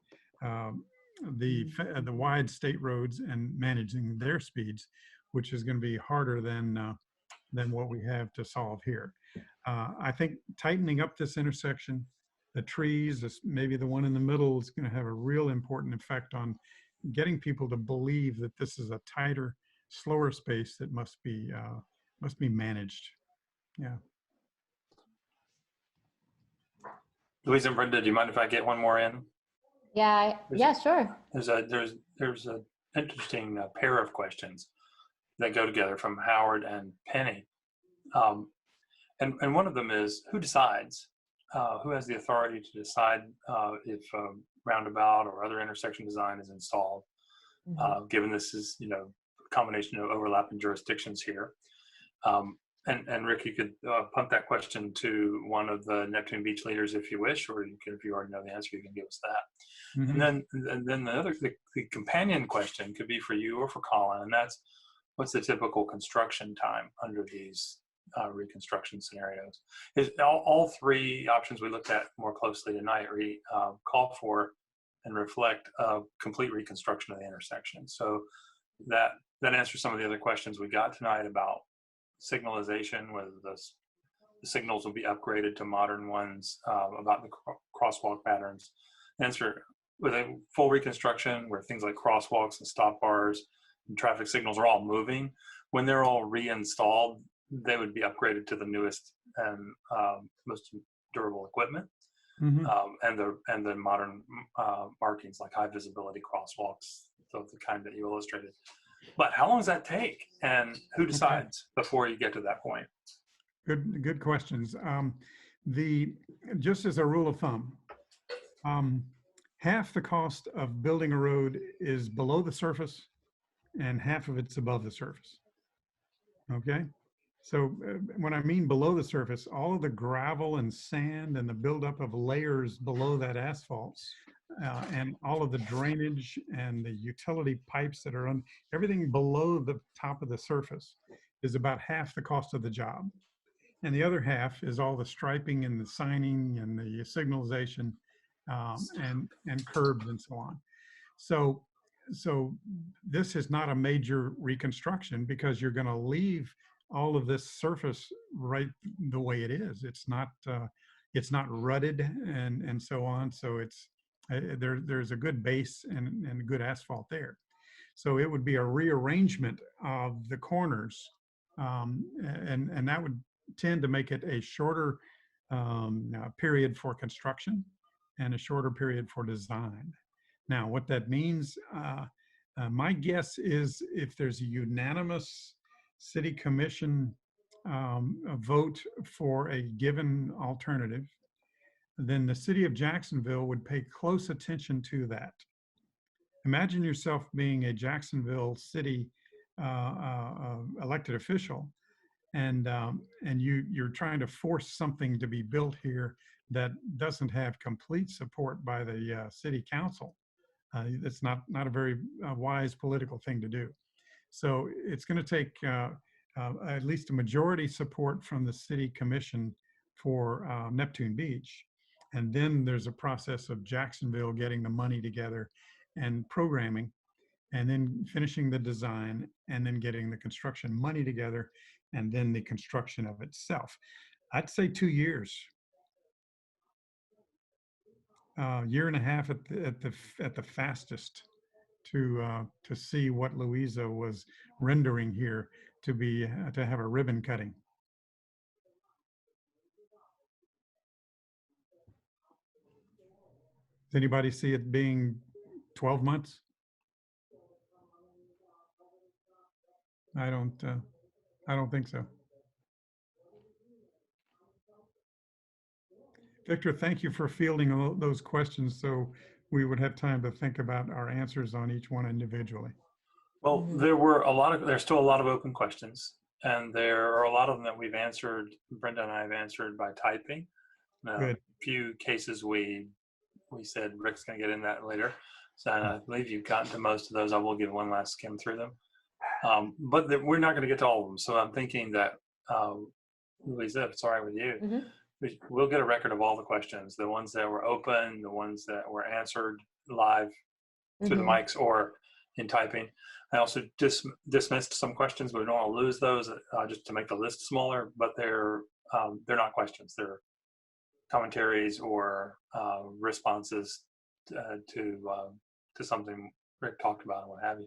the wide state roads and managing their speeds, which is going to be harder than what we have to solve here. I think tightening up this intersection, the trees, maybe the one in the middle, is going to have a real important effect on getting people to believe that this is a tighter, slower space that must be managed. Yeah. Louise and Brenda, do you mind if I get one more in? Yeah, sure. There's a interesting pair of questions that go together from Howard and Penny. And one of them is, who decides who has the authority to decide if roundabout or other intersection design is installed, given this is, you know, a combination of overlapping jurisdictions here. And Rick, you could punt that question to one of the Neptune Beach leaders if you wish, or you can, if you already know the answer, you can give us that. And then the companion question could be for you or for Colin, and that's, what's the typical construction time under these reconstruction scenarios? Is all three options we looked at more closely tonight call for and reflect a complete reconstruction of the intersection. So that answers some of the other questions we got tonight about signalization, whether the signals will be upgraded to modern ones, about the crosswalk patterns. Answer with a full reconstruction where things like crosswalks and stop bars and traffic signals are all moving. When they're all reinstalled, they would be upgraded to the newest and most durable equipment, and the modern markings like high visibility crosswalks, the kind that you illustrated. But how long does that take, and who decides before you get to that point? Good questions. Just as a rule of thumb, half the cost of building a road is below the surface, and half of it's above the surface. Okay, so when I mean below the surface, all of the gravel and sand and the buildup of layers below that asphalt, and all of the drainage and the utility pipes that are on everything below the top of the surface is about half the cost of the job. And the other half is all the striping and the signing and the signalization, and curbs and so on. So this is not a major reconstruction because you're going to leave all of this surface right the way it is. It's not rutted and so on. So it's there's a good base and good asphalt there. So it would be a rearrangement of the corners, and that would tend to make it a shorter period for construction and a shorter period for design. Now, what that means, my guess is if there's a unanimous city commission vote for a given alternative, then the city of Jacksonville would pay close attention to that. Imagine yourself being a Jacksonville city elected official, and you're trying to force something to be built here that doesn't have complete support by the city council. It's not a very wise political thing to do. So it's going to take at least a majority support from the city commission for Neptune Beach. And then there's a process of Jacksonville getting the money together and programming, and then finishing the design, and then getting the construction money together, and then the construction of itself. I'd say 2 years. Year and a half at the fastest to see what Louisa was rendering here to have a ribbon cutting. Does anybody see it being 12 months? I don't think so. Victor, thank you for fielding those questions so we would have time to think about our answers on each one individually. Well, there's still a lot of open questions, and there are a lot of them that we've answered, Brenda and I have answered by typing. A few cases we said Rick's going to get in that later. So I believe you've gotten to most of those. I will give one last skim through them. But we're not going to get to all of them. So I'm thinking that, Louisa, if it's all right with you, we'll get a record of all the questions, the ones that were open, the ones that were answered live through the mics or in typing. I also dismissed some questions, but we don't want to lose those just to make the list smaller, but they're not questions. They're commentaries or responses to something Rick talked about and what have you.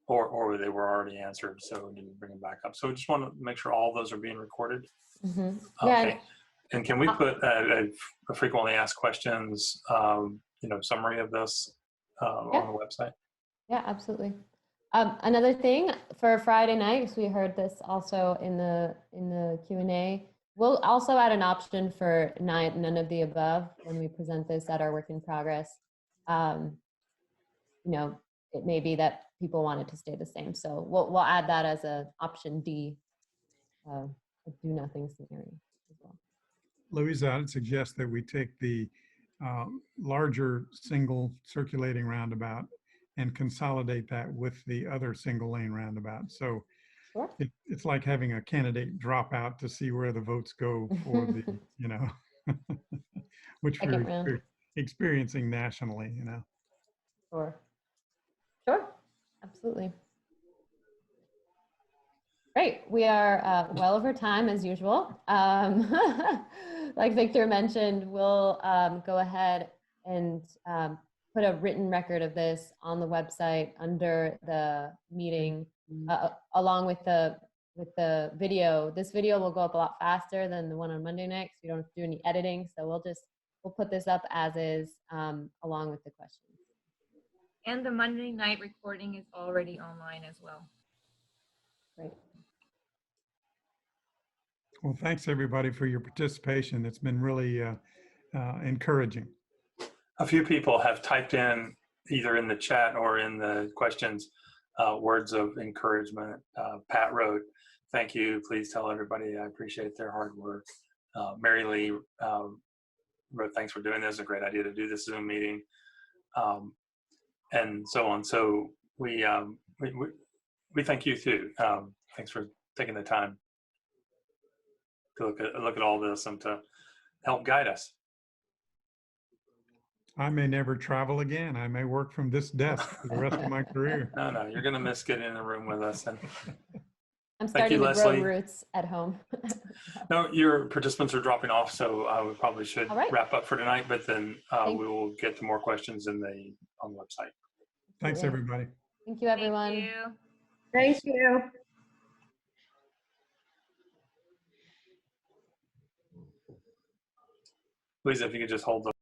Or they were already answered, so we need to bring them back up. So we just want to make sure all those are being recorded. Okay. Yeah. And can we put a frequently asked questions, summary of this on the website? Yeah, absolutely. Another thing for Friday night, because we heard this also in the Q&A, We'll also add an option for none of the above when we present this at our work in progress. You know, it may be that people want it to stay the same. So we'll add that as an option D, a do nothing scenario as well. Louisa, I'd suggest that we take the larger single circulating roundabout and consolidate that with the other single lane roundabout. So Sure. it's like having a candidate drop out to see where the votes go for the, you know, which Second we're round. experiencing nationally, you know. Sure. Sure. Absolutely. Great. We are well over time as usual. Like Victor mentioned, we'll go ahead and put a written record of this on the website under the meeting, along with the video. This video will go up a lot faster than the one on Monday night, so we don't have to do any editing. So we'll put this up as is, along with the questions. And the Monday night recording is already online as well. Great. Well, thanks everybody for your participation. It's been really encouraging. A few people have typed in either in the chat or in the questions words of encouragement. Pat wrote, "Thank you. Please tell everybody I appreciate their hard work." Mary Lee wrote, "Thanks for doing this. A great idea to do this Zoom meeting," and so on. So we thank you too. Thanks for taking the time to look at all this and to help guide us. I may never travel again. I may work from this desk for the rest of my career. No, you're going to miss getting in the room with us. And I'm starting to Leslie. grow roots at home. no, your participants are dropping off, so we probably should right. wrap up for tonight. But then we will get to more questions on the website. Thanks, everybody. Thank you, everyone. Thank you. Thank you. Please, if you could just hold the